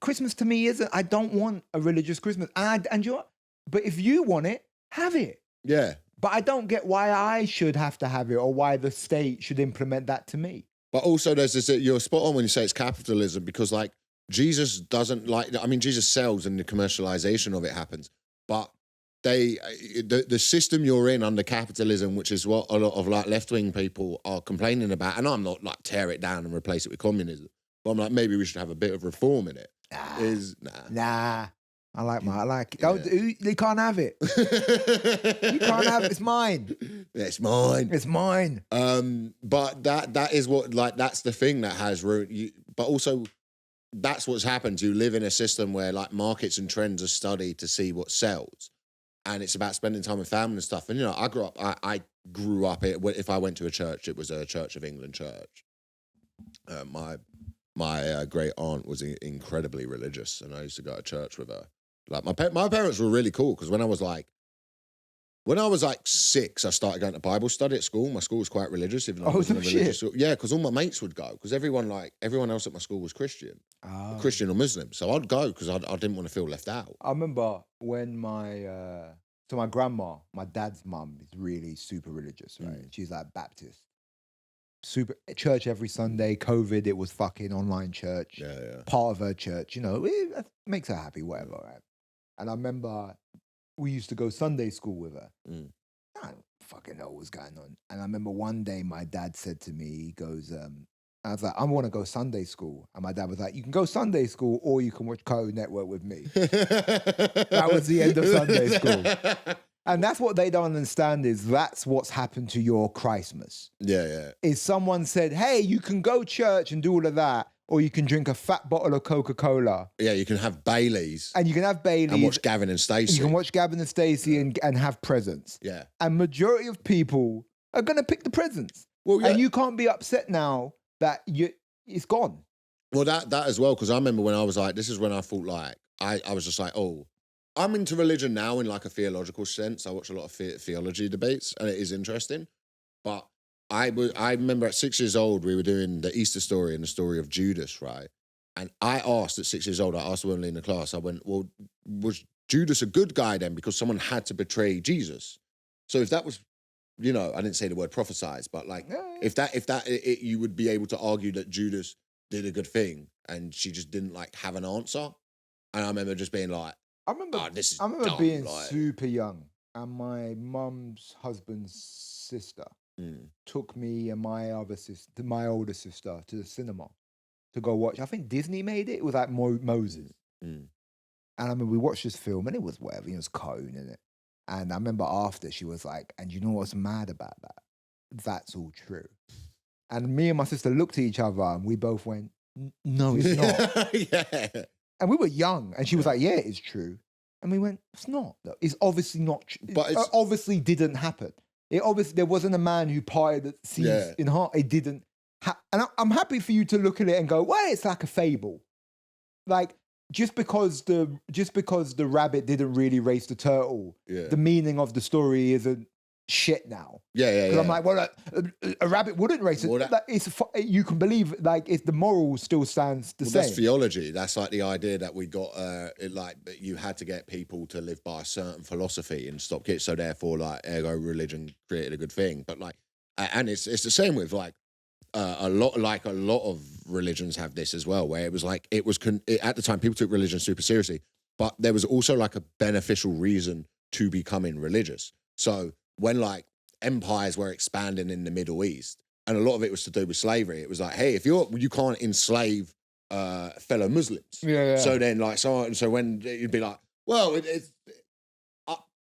Christmas to me isn't. I don't want a religious Christmas. And you know what? But if you want it, have it. Yeah. But I don't get why I should have to have it or why the state should implement that to me. But also there's this, you're spot on when you say it's capitalism, because like Jesus doesn't like, I mean, Jesus sells and the commercialization of it happens, but the system you're in under capitalism, which is what a lot of like left-wing people are complaining about, and I'm not like tear it down and replace it with communism, but I'm like, maybe we should have a bit of reform in it. Nah. I like it. Yeah. You can't have it. You can't have it. It's mine. It's mine. It's mine. But that is what, like, that's the thing that has ruined you. But also, that's what's happened. You live in a system where like markets and trends are studied to see what sells, and it's about spending time with family and stuff. And you know, I grew up. If I went to a church, it was a Church of England church. My great aunt was incredibly religious, and I used to go to church with her. Like my parents were really cool, because when I was like 6, I started going to Bible study at school. My school was quite religious, even though I wasn't a religious school. Yeah, because all my mates would go, because everyone else at my school was Christian, Christian or Muslim. So I'd go because I didn't want to feel left out. I remember when my grandma, my dad's mum, is really super religious, right? She's like Baptist. Super church every Sunday. COVID, it was fucking online church. Yeah. Part of her church, you know, it makes her happy, whatever, right? And I remember we used to go Sunday school with her. I don't fucking know what was going on. And I remember one day my dad said to me, he goes, I was like, I want to go Sunday school. And my dad was like, you can go Sunday school or you can watch Cartoon Network with me. That was the end of Sunday school. And that's what they don't understand, is that's what's happened to your Christmas. Yeah. Is someone said, hey, you can go church and do all of that, or you can drink a fat bottle of Coca-Cola. Yeah, you can have Baileys. And you can have Baileys. And watch Gavin and Stacey. You can watch Gavin and Stacey and have presents. Yeah. And majority of people are going to pick the presents. Well, yeah. And you can't be upset now that it's gone. Well, that as well, because I remember when I was like, this is when I thought like, I was just like, oh, I'm into religion now in like a theological sense. I watch a lot of theology debates, and it is interesting. But I remember at 6 years old, we were doing the Easter story and the story of Judas, right? And I asked at 6 years old, I asked the woman in the class, I went, well, was Judas a good guy then? Because someone had to betray Jesus. So if that was, you know, I didn't say the word prophesize, but like, if you would be able to argue that Judas did a good thing and she just didn't like have an answer. And I remember just being like, I remember dumb, being like, super young, and my mum's husband's sister took me and my older sister, to the cinema to go watch. I think Disney made it. It was like Moses. And I remember we watched this film, and it was whatever. It was Cone in it. And I remember after she was like, and you know what's mad about that? That's all true. And me and my sister looked at each other, and we both went, no, it's not. Yeah. And we were young, and she was like, yeah, it's true. And we went, it's not. It's obviously not true. But it obviously didn't happen. There wasn't a man who parted the seas in heart. It didn't. And I'm happy for you to look at it and go, well, it's like a fable. Like, just because the rabbit didn't really race the turtle, the meaning of the story isn't shit now. Yeah. Because I'm like, well, a rabbit wouldn't race it. Well, that- Like, you can believe, like, the moral still stands the same. That's theology. That's like the idea that we got, that you had to get people to live by a certain philosophy and stop kids. So therefore, like, ergo religion created a good thing. But like, and it's the same with like a lot of religions have this as well, where it was like at the time people took religion super seriously, but there was also like a beneficial reason to becoming religious. So when like empires were expanding in the Middle East, and a lot of it was to do with slavery, it was like, hey, if you can't enslave fellow Muslims. Yeah. So then like so when you'd be like, well, it's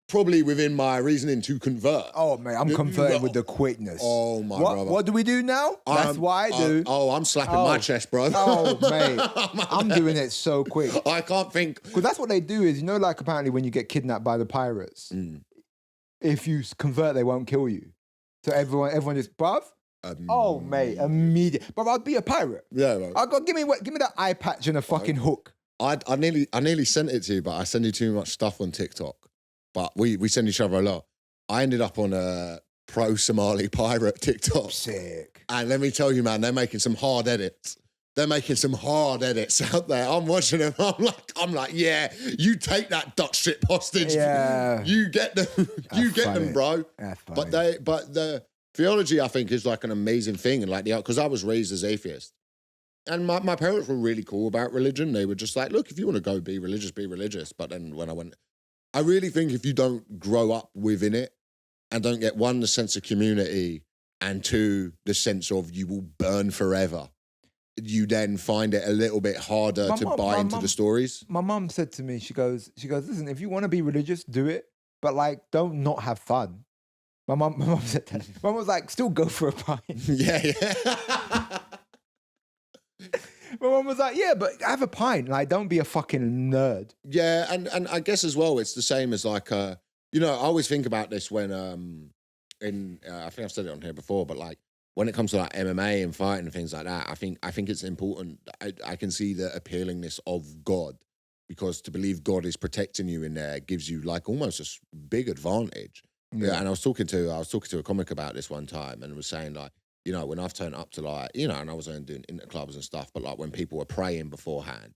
probably within my reasoning to convert. Oh, mate, I'm converting with the quickness. Oh, my brother. What do we do now? That's what I do. I'm slapping my chest, bro. Oh, mate. I'm doing it so quick. I can't think. Because that's what they do is, like apparently when you get kidnapped by the pirates, if you convert, they won't kill you. So everyone just, bruv? Oh, mate, immediate. But I'd be a pirate. Yeah, bro. Give me that eye patch and a fucking hook. I nearly sent it to you, but I send you too much stuff on TikTok. But we send each other a lot. I ended up on a pro-Somali pirate TikTok. Sick. And let me tell you, man, they're making some hard edits. They're making some hard edits out there. I'm watching them. I'm like, yeah, you take that Dutch ship hostage. Yeah. You get them. Them, bro. That's funny. But the theology, I think, is like an amazing thing. And like because I was raised as atheist. And my parents were really cool about religion. They were just like, look, if you want to go be religious, be religious. But then when I really think if you don't grow up within it and don't get one, the sense of community, and two, the sense of you will burn forever, you then find it a little bit harder to buy into the stories. My mum said to me, she goes, listen, if you want to be religious, do it, but like, don't not have fun. My mum said that. My mum was like, still go for a pint. Yeah. My mum was like, yeah, but have a pint. Like, don't be a fucking nerd. Yeah, and I guess as well, it's the same as like, I always think about this when, I think I've said it on here before, but like when it comes to like MMA and fighting and things like that, I think it's important. I can see the appealingness of God, because to believe God is protecting you in there gives you like almost a big advantage. Yeah. And I was talking to a comic about this one time, and was saying like, when I've turned up to like, and I was doing interclubs and stuff, but like when people were praying beforehand,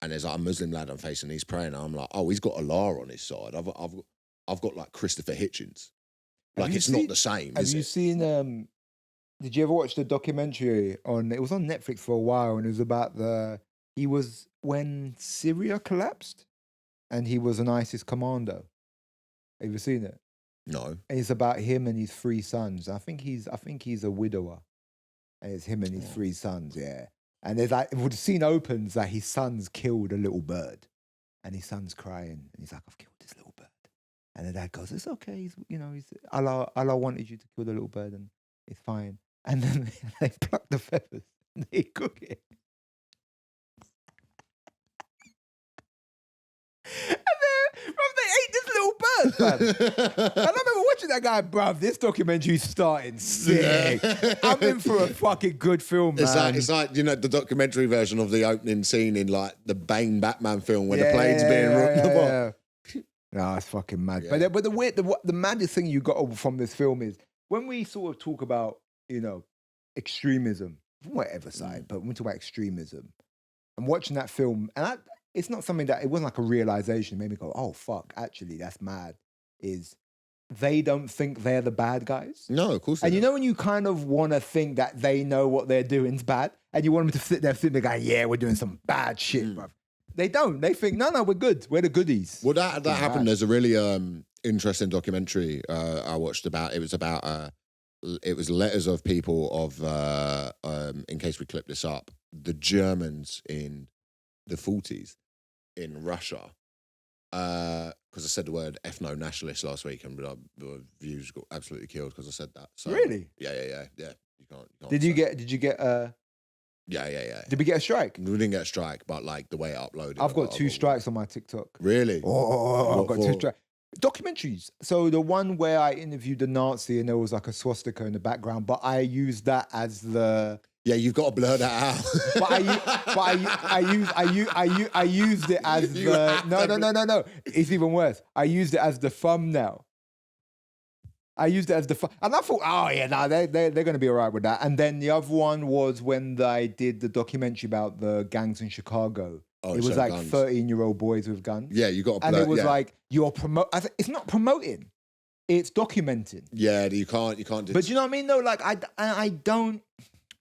and there's like a Muslim lad I'm facing, he's praying, and I'm like, oh, he's got Allah on his side. I've got like Christopher Hitchens. Like it's not the same. Have you seen? Did you ever watch the documentary on? It was on Netflix for a while, and it was about he was when Syria collapsed, and he was an ISIS commando. Have you seen it? No. And it's about him and his 3 sons. I think he's a widower. And it's him and his 3 sons, yeah. And there's like, the scene opens that his son's killed a little bird. And his son's crying. And he's like, I've killed this little bird. And the dad goes, it's okay. He's Allah wanted you to kill the little bird, and it's fine. And then they pluck the feathers and they cook it. They ate this little bird, man. And I remember watching that guy, bruv, this documentary's starting sick. I'm in for a fucking good film, man. It's like the documentary version of the opening scene in like the Bane Batman film when the plane's being ripped apart. No, it's fucking mad. Yeah. But the maddest thing you got from this film is when we sort of talk about, extremism, from whatever side, but when we talk about extremism, I'm watching that film, and it's not something that, it wasn't like a realization, it made me go, oh, fuck, actually, that's mad, is they don't think they're the bad guys. No, of course not. And don't. when you kind of want to think that they know what they're doing's bad, and you want them to sit there and go, yeah, we're doing some bad shit, bruv. They don't. They think, no, we're good. We're the goodies. Well, that happened. There's a really interesting documentary I watched about. It was letters of people of, in case we clip this up, the Germans in the 40s in Russia. Because I said the word ethno-nationalist last week, and the views got absolutely killed because I said that. So, really? Yeah. You can't. Did you get Yeah. Did we get a strike? We didn't get a strike, but like the way it uploaded. I've got 2 strikes on my TikTok. Really? Oh, I've got 2 strikes. Documentaries. So the one where I interviewed the Nazi and there was like a swastika in the background, but I used that as the... Yeah, you've got to blur that out. I used it as the... No. It's even worse. I used it as the thumbnail. I used it as and I thought, oh yeah, no, they're going to be all right with that. And then the other one was when I did the documentary about the gangs in Chicago. Oh, it was so like guns. 13-year-old boys with guns. Yeah, you got to. And it was like you're it's not promoting, it's documenting. Yeah, you can't. But do you know what I mean? Though, like I don't.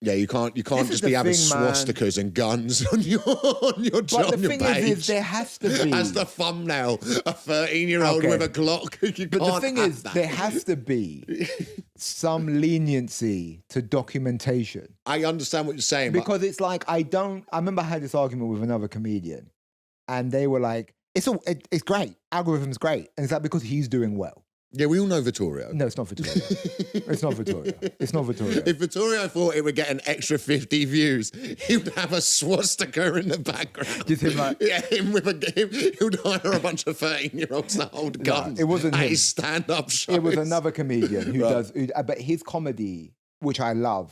Yeah, you can't just be having swastikas and guns on your But the thing page. is, there has to be as the thumbnail, a 13-year-old with a Glock. But the thing is, there has to be some leniency to documentation. I understand what you're saying, because it's like I remember I had this argument with another comedian, and they were like, "It's great. Algorithm's great," and it's like because he's doing well. Yeah, we all know Vittorio. No, it's not Vittorio. It's not Vittorio. It's not Vittorio. If Vittorio thought it would get an extra 50 views, he would have a swastika in the background. Just him like... Yeah, he would hire a bunch of 13-year-olds to hold guns. It wasn't at him. His stand-up shows. It was another comedian who does... but his comedy, which I love,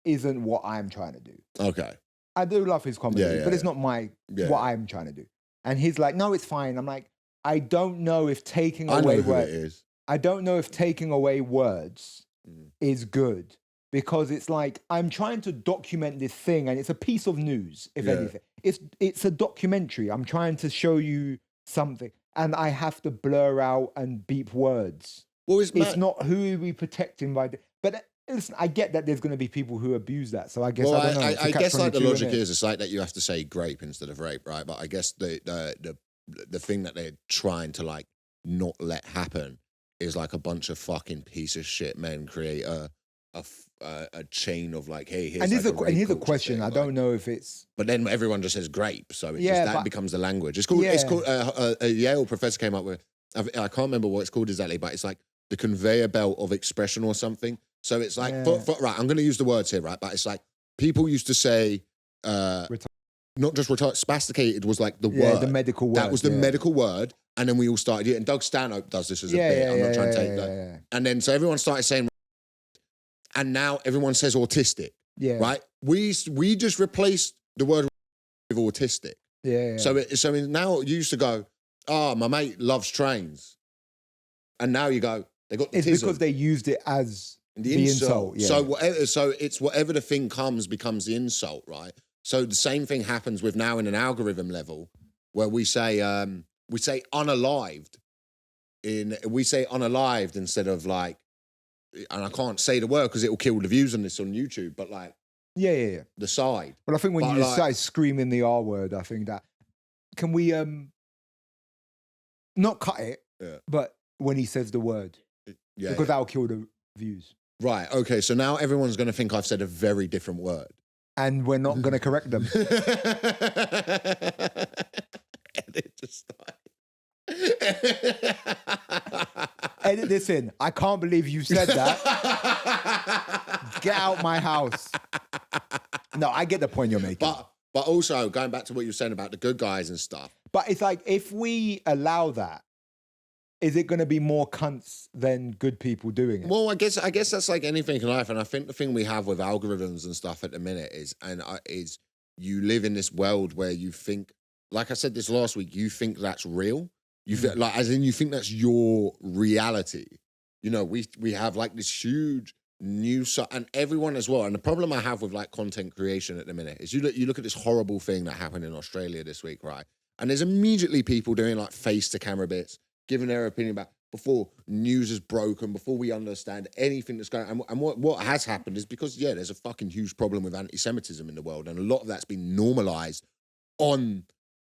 isn't what I'm trying to do. Okay. I do love his comedy, but it's not what I'm trying to do. And he's like, no, it's fine. I'm like, I don't know if taking away words... I don't know if taking away words is good, because it's like I'm trying to document this thing and it's a piece of news, if anything. It's a documentary. I'm trying to show you something and I have to blur out and beep words. Well, it's not who are we protecting by but listen, I get that there's going to be people who abuse that. So I guess I don't know. I guess like the logic is it's like that you have to say grape instead of rape, right? But I guess the thing that they're trying to like not let happen is like a bunch of fucking piece of shit men create a chain of like, hey, here's here's a question. I don't know if it's... But then everyone just says grape, so that becomes the language. It's called, a Yale professor came up with, I can't remember what it's called exactly, but it's like the conveyor belt of expression or something. So it's like, right, I'm going to use the words here, right? But it's like, people used to say... not just retarded, spasticated was like the word. The medical word. That was the medical word. And then we all started it. And Doug Stanhope does this as a bit. I'm not trying to take that. Yeah. And then so everyone started saying, and now everyone says autistic. Yeah. Right? We just replaced the word with autistic. Yeah. So now you used to go, my mate loves trains. And now you go, they got the It's because they used it as the insult. Yeah. So it's whatever the thing becomes the insult, right? So the same thing happens with now in an algorithm level where we say unalived instead of like, and I can't say the word because it will kill the views on this on YouTube, but like the side. But I think when you start screaming the R word, I think that can we not cut it, but when he says the word, because that'll kill the views. Right. Okay. So now everyone's going to think I've said a very different word. And we're not going to correct them. Edit this in. I can't believe you said that. Get out my house. No, I get the point you're making. But also, going back to what you were saying about the good guys and stuff. But it's like, if we allow that, is it going to be more cunts than good people doing it? Well, I guess that's like anything in life, and I think the thing we have with algorithms and stuff at the minute is you live in this world where you think, like I said this last week, you think that's real. You think, like, as in you think that's your reality. You know, we have like this huge news, and everyone as well. And the problem I have with like content creation at the minute is you look at this horrible thing that happened in Australia this week, right? And there's immediately people doing like face to camera bits, giving their opinion about before news is broken, before we understand anything that's going on. And what has happened is because, there's a fucking huge problem with anti-Semitism in the world. And a lot of that's been normalized on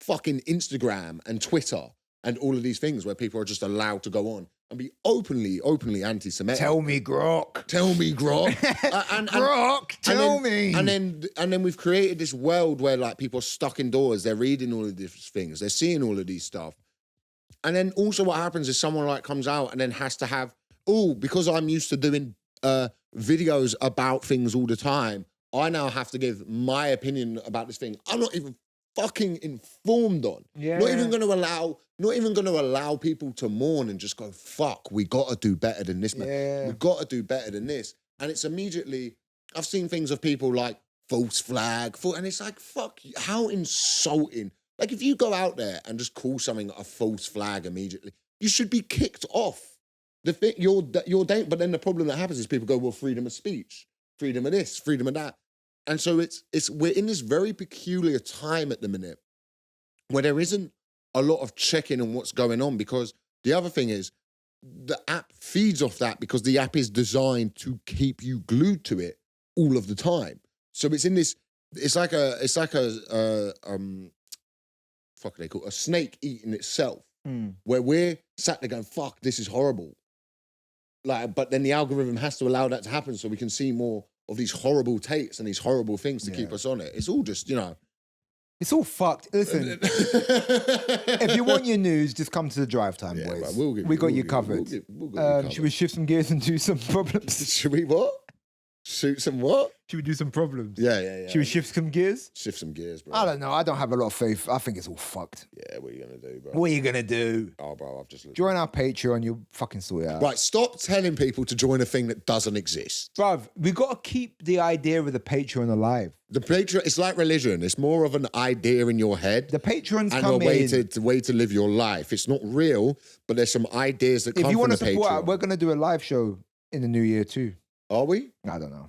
fucking Instagram and Twitter and all of these things where people are just allowed to go on and be openly anti-Semitic. Tell me, Grok. Tell me, Grok. Grok, tell me. And then we've created this world where like people are stuck indoors. They're reading all of these things. They're seeing all of these stuff. And then also what happens is someone like comes out and then has to have, because I'm used to doing videos about things all the time, I now have to give my opinion about this thing I'm not even fucking informed on. Yeah. Not even going to allow people to mourn and just go, fuck, we got to do better than this, man. Yeah. We got to do better than this. And it's immediately, I've seen things of people like false flag, and it's like, fuck, how insulting. Like, if you go out there and just call something a false flag immediately, you should be kicked off. The thing you're but then the problem that happens is people go, well, freedom of speech, freedom of this, freedom of that. And so we're in this very peculiar time at the minute where there isn't a lot of checking on what's going on, because the other thing is the app feeds off that, because the app is designed to keep you glued to it all of the time. So it's in this, it's like a fuck they call it, a snake eating itself, where we're sat there going, fuck, this is horrible. Like, but then the algorithm has to allow that to happen so we can see more of these horrible takes and these horrible things to keep us on it. It's all just, It's all fucked. Listen, if you want your news, just come to the Drive Time, boys. Right, we got you covered. Should we shift some gears and do some problems? Should we what? Shoot some what? Should we do some problems? Yeah. Should we shift some gears? Shift some gears, bro. I don't know. I don't have a lot of faith. I think it's all fucked. Yeah, what are you going to do, bro? What are you going to do? Oh, bro, I've just looked. Join our Patreon. You'll fucking sort it out. Right, stop telling people to join a thing that doesn't exist. Bruv, we got to keep the idea of the Patreon alive. The Patreon, it's like religion. It's more of an idea in your head. The Patrons and come a way in. to way to live your life. It's not real, but there's some ideas that come If you from want the to support, Patreon. we're going to do a live show in the new year too. Are we? I don't know.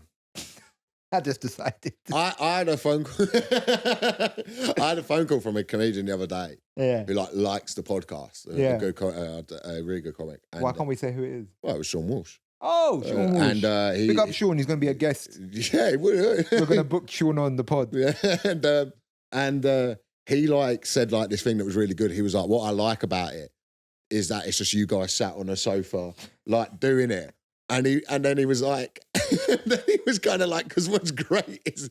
I just decided. I had a phone call. I had a phone call from a comedian the other day. Yeah. Who likes the podcast. Yeah. A really good comic. And, Why can't we say who it is? Well, it was Sean Walsh. Oh, Sean Walsh. And Pick up Sean. He's going to be a guest. Yeah, we're going to book Sean on the pod. Yeah, and he said this thing that was really good. He was like, what I like about it is that it's just you guys sat on a sofa doing it. And then he was like, then he was kind of like, because what's great is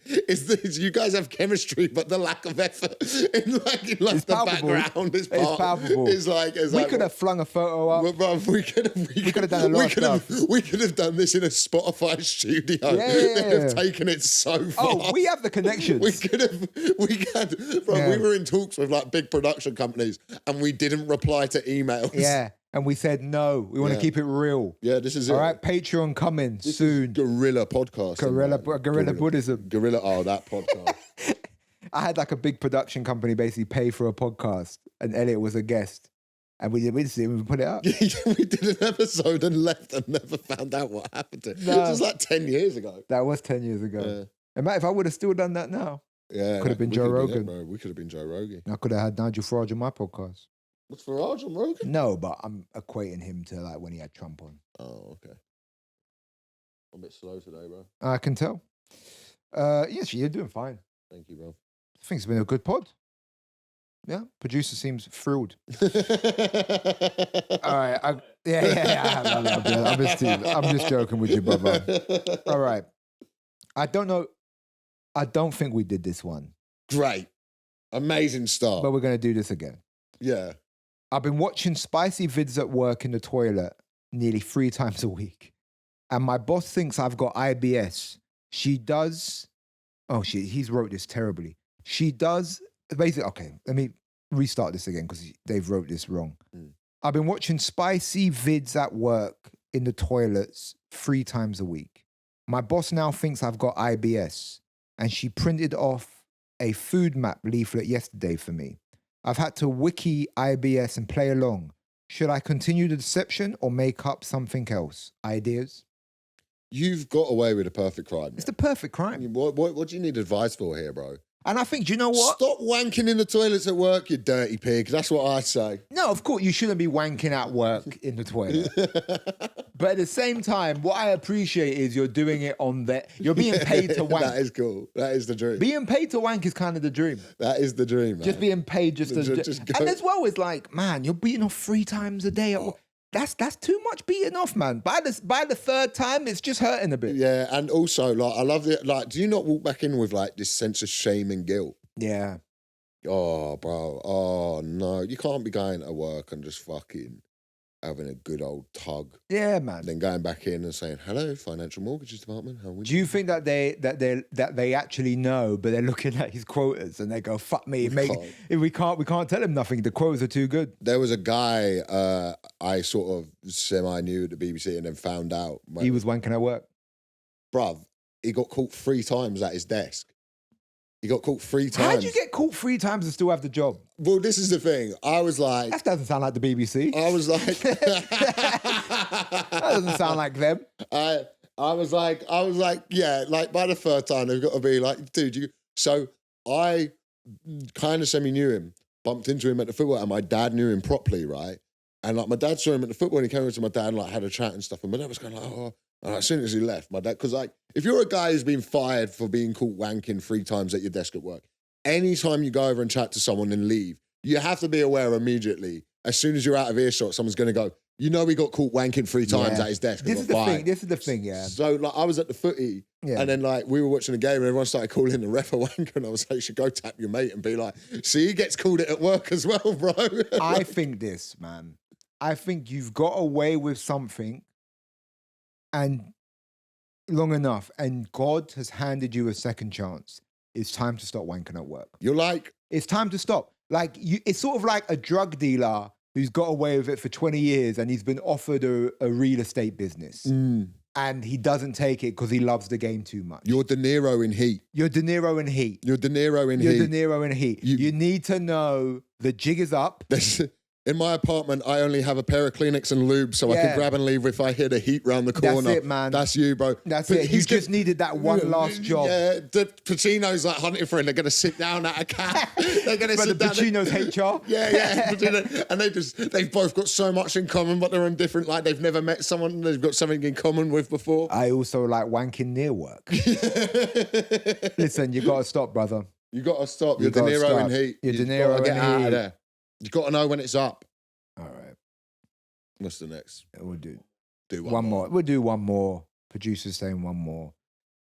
that you guys have chemistry, but the lack of effort in the background is palpable. We could have flung a photo up. Well, bro, we could have done a lot of stuff. We could have done this in a Spotify studio. Yeah. Have taken it so far. Oh, we have the connections. We were in talks with big production companies, and we didn't reply to emails. Yeah. And we said, no, we want to keep it real. Yeah, this is it. All right, Patreon coming soon. Guerrilla podcast. Guerrilla Buddhism. Guerrilla, that podcast. I had a big production company basically pay for a podcast, and Elliot was a guest. And we didn't see him, we put it up. We did an episode and left and never found out what happened to it. No. It was 10 years ago. That was 10 years ago. And Matt, if I would have still done that now, could have been Joe Rogan. We could have been Joe Rogan. I could have had Nigel Farage on my podcast. What's Farage on Rogan? No, but I'm equating him to when he had Trump on. Oh, okay. I'm a bit slow today, bro. I can tell. Yes, you're doing fine. Thank you, bro. I think it's been a good pod. Yeah, producer seems thrilled. All right. I'm just joking with you, brother. All right. I don't know. I don't think we did this one. Great. Amazing start. But we're going to do this again. Yeah. I've been watching spicy vids at work in the toilet nearly 3 times a week. And my boss thinks I've got IBS. She does. Oh, he's wrote this terribly. She does. Basically, okay, let me restart this again because they've wrote this wrong. I've been watching spicy vids at work in the toilets 3 times a week. My boss now thinks I've got IBS. And she printed off a food map leaflet yesterday for me. I've had to wiki IBS and play along. Should I continue the deception or make up something else? Ideas? You've got away with a perfect crime. It's the perfect crime. What do you need advice for here, bro? And I think, do you know what? Stop wanking in the toilets at work, you dirty pig. That's what I say. No, of course, you shouldn't be wanking at work in the toilet. But at the same time, what I appreciate is you're doing it you're being paid to wank. That is cool. That is the dream. Being paid to wank is kind of the dream. That is the dream, man. Just being paid just to... And as well, it's man, you're beating off 3 times a day at work. That's too much beating off, man. By the 3rd time, it's just hurting a bit. Yeah, and also, I love it. Do you not walk back in with, this sense of shame and guilt? Yeah. Oh, bro. Oh, no. You can't be going to work and just fucking having a good old tug. Yeah, man. And then going back in and saying, hello, financial mortgages department. How are we? Do you think that they actually know, but they're looking at his quotas and they go, fuck me, we can't tell him nothing. The quotas are too good. There was a guy I sort of semi-knew at the BBC and then found out. He was wanking at work. Bruv, he got caught 3 times at his desk. He got caught 3 times. How'd you get caught 3 times and still have the job? Well, this is the thing. I was like... That doesn't sound like the BBC. I was like... That doesn't sound like them. I was like, yeah, like by the 3rd time, they've got to be like, dude, you... So I kind of semi-knew him, bumped into him at the football, and my dad knew him properly, right? And like my dad saw him at the football, and he came over to my dad and like had a chat and stuff, and my dad was kind of like, oh... And as soon as he left, my dad, because like, if you're a guy who's been fired for being caught wanking 3 times at your desk at work, anytime you go over and chat to someone and leave, you have to be aware immediately, as soon as you're out of earshot, someone's going to go, you know he got caught wanking 3 times at his desk. This is the thing, yeah. So like, I was at the footy, and then like, we were watching the game and everyone started calling the ref a wanker, and I was like, you should go tap your mate and be like, see, he gets called it at work as well, bro. I think this, man. I think you've got away with something and long enough, and God has handed you a second chance. It's time to stop wanking at work. You're like... It's time to stop. Like, it's sort of like a drug dealer who's got away with it for 20 years and he's been offered a real estate business. And he doesn't take it because he loves the game too much. You're De Niro in Heat. You're De Niro in Heat. You're De Niro in You're Heat. De Niro in Heat. You need to know the jig is up. In my apartment, I only have a pair of Kleenex and lube, so I can grab and leave if I hear the heat round the corner. That's it, man. That's you, bro. That's it. You just needed that one last job. Yeah, Pacino's like hunting for him. They're going to sit down at a cab. They're going to sit down. Pacino's HR. Yeah. And they've both got so much in common, but they're on different, like they've never met someone they've got something in common with before. I also like wanking near work. Listen, you got to stop, brother. You got to stop. You're De Niro in Heat. You're De Niro in Heat. Get out of there. You got to know when it's up. All right. What's the next? We'll do one more. We'll do one more. Producer's saying one more.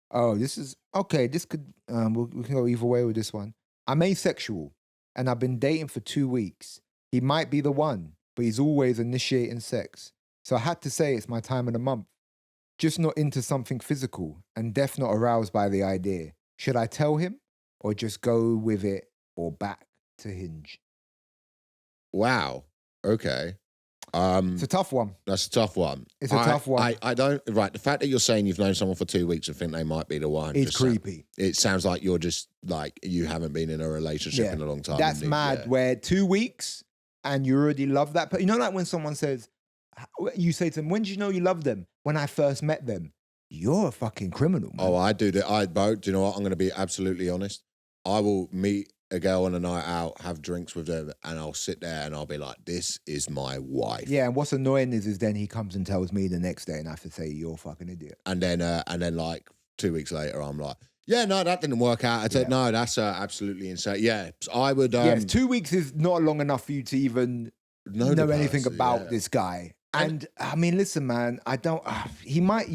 Oh, this is okay. This could we can go either way with this one. I'm asexual and I've been dating for 2 weeks. He might be the one, but he's always initiating sex. So I had to say it's my time of the month. Just not into something physical and def not aroused by the idea. Should I tell him or just go with it or back to Hinge? Wow. Okay. It's a tough one. That's a tough one. It's a tough one. I don't... Right, the fact that you're saying you've known someone for 2 weeks and think they might be the one... It's creepy. It sounds like you're just, like, you haven't been in a relationship in a long time. That's mad, where 2 weeks and you already love that person. You know, like when someone says... You say to them, when did you know you loved them? When I first met them. You're a fucking criminal, man. Oh, I do that. Bo, do you know what? I'm going to be absolutely honest. I will meet a girl on a night out, have drinks with them, and I'll sit there and I'll be like, this is my wife. Yeah, and what's annoying is then he comes and tells me the next day and I have to say, you're a fucking idiot. And then like 2 weeks later, I'm like, yeah, no, that didn't work out. I said, no, that's absolutely insane. Yeah, I would... yes, 2 weeks is not long enough for you to even know anything about this guy. And I mean, listen, man, I don't... you might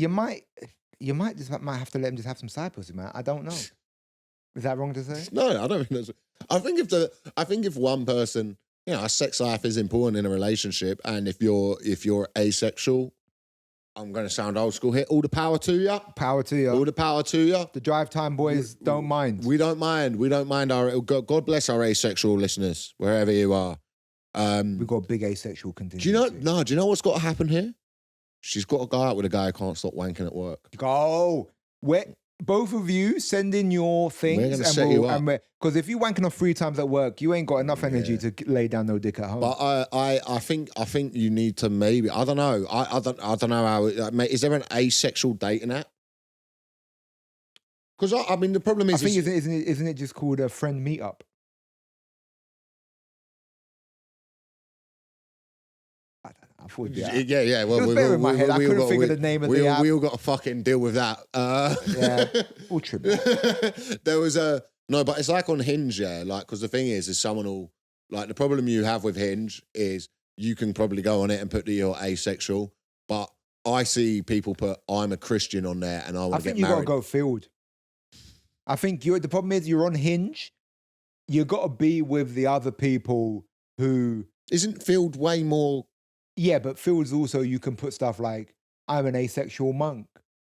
just have to let him just have some side pussy, man. I don't know. Is that wrong to say? No, I don't think that's... I think if one person, you know, a sex life is important in a relationship, and if you're asexual, I'm going to sound old school here. All the power to you. Power to you. All the power to you. The Drivetime boys don't mind. We don't mind. We don't mind our... God bless our asexual listeners, wherever you are. We've got a big asexual contingency. Do you know what's got to happen here? She's got to go out with a guy who can't stop wanking at work. Go. Both of you send in your things. We're going to set you up. Because if you're wanking off 3 times at work, you ain't got enough energy to lay down no dick at home. But I think you need to maybe... I don't know. I don't know how... Is there an asexual dating app? Because, I mean, the problem is... I think, isn't it just called a friend meetup? I thought, yeah. Well, it was bare in my head. I couldn't figure the name of the app. We all got to fucking deal with that. Yeah, all triple. There was a... No, but it's like on Hinge, yeah. Like, because the thing is someone will... Like, the problem you have with Hinge is you can probably go on it and put that you're asexual, but I see people put, I'm a Christian on there and I want to get married. I think you got to go field. I think the problem is you're on Hinge, you got to be with the other people who... Isn't field way more... Yeah, but Field's also, you can put stuff like, I'm an asexual monk.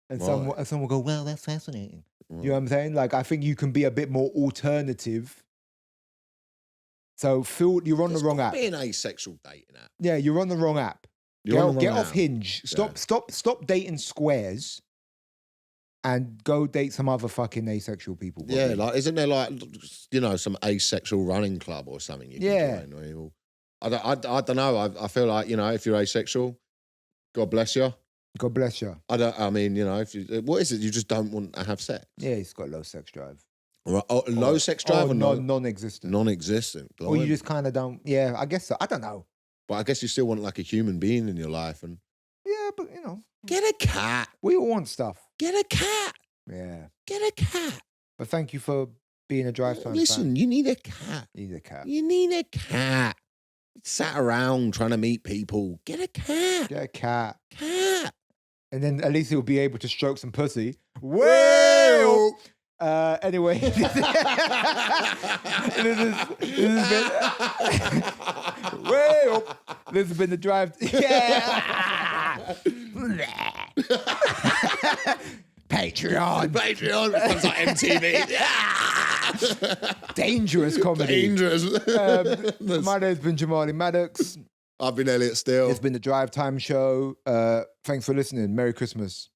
And someone will go, well, that's fascinating. You know what I'm saying? Like, I think you can be a bit more alternative. So, Field, you're on the wrong app. Be an asexual dating app. Yeah, you're on the wrong app. Get off Hinge. Stop dating squares and go date some other fucking asexual people. Bobby. Yeah, like isn't there like some asexual running club or something you can join? Or I don't know. I feel like if you're asexual, God bless you. God bless you. I mean, if you, what is it? You just don't want to have sex? Yeah, he's got low sex drive. Right. Low sex drive or non-existent? Non-existent. Or you just kind of don't. Yeah, I guess so. I don't know. But I guess you still want like a human being in your life, and but get a cat. We all want stuff. Get a cat. Yeah, get a cat. But thank you for being a Drivetime Listen, fan. you need a cat. You need a cat. You need a cat. Sat around trying to meet people. Get a cat. Get a cat. Cat. And then at least he'll be able to stroke some pussy. Well. Anyway, this has been the drive. Yeah. Patreon becomes like MTV. Dangerous comedy. Dangerous. My name's been Jamali Maddox. I've been Elliot Steele. It's been the Drivetime Show. Thanks for listening. Merry Christmas.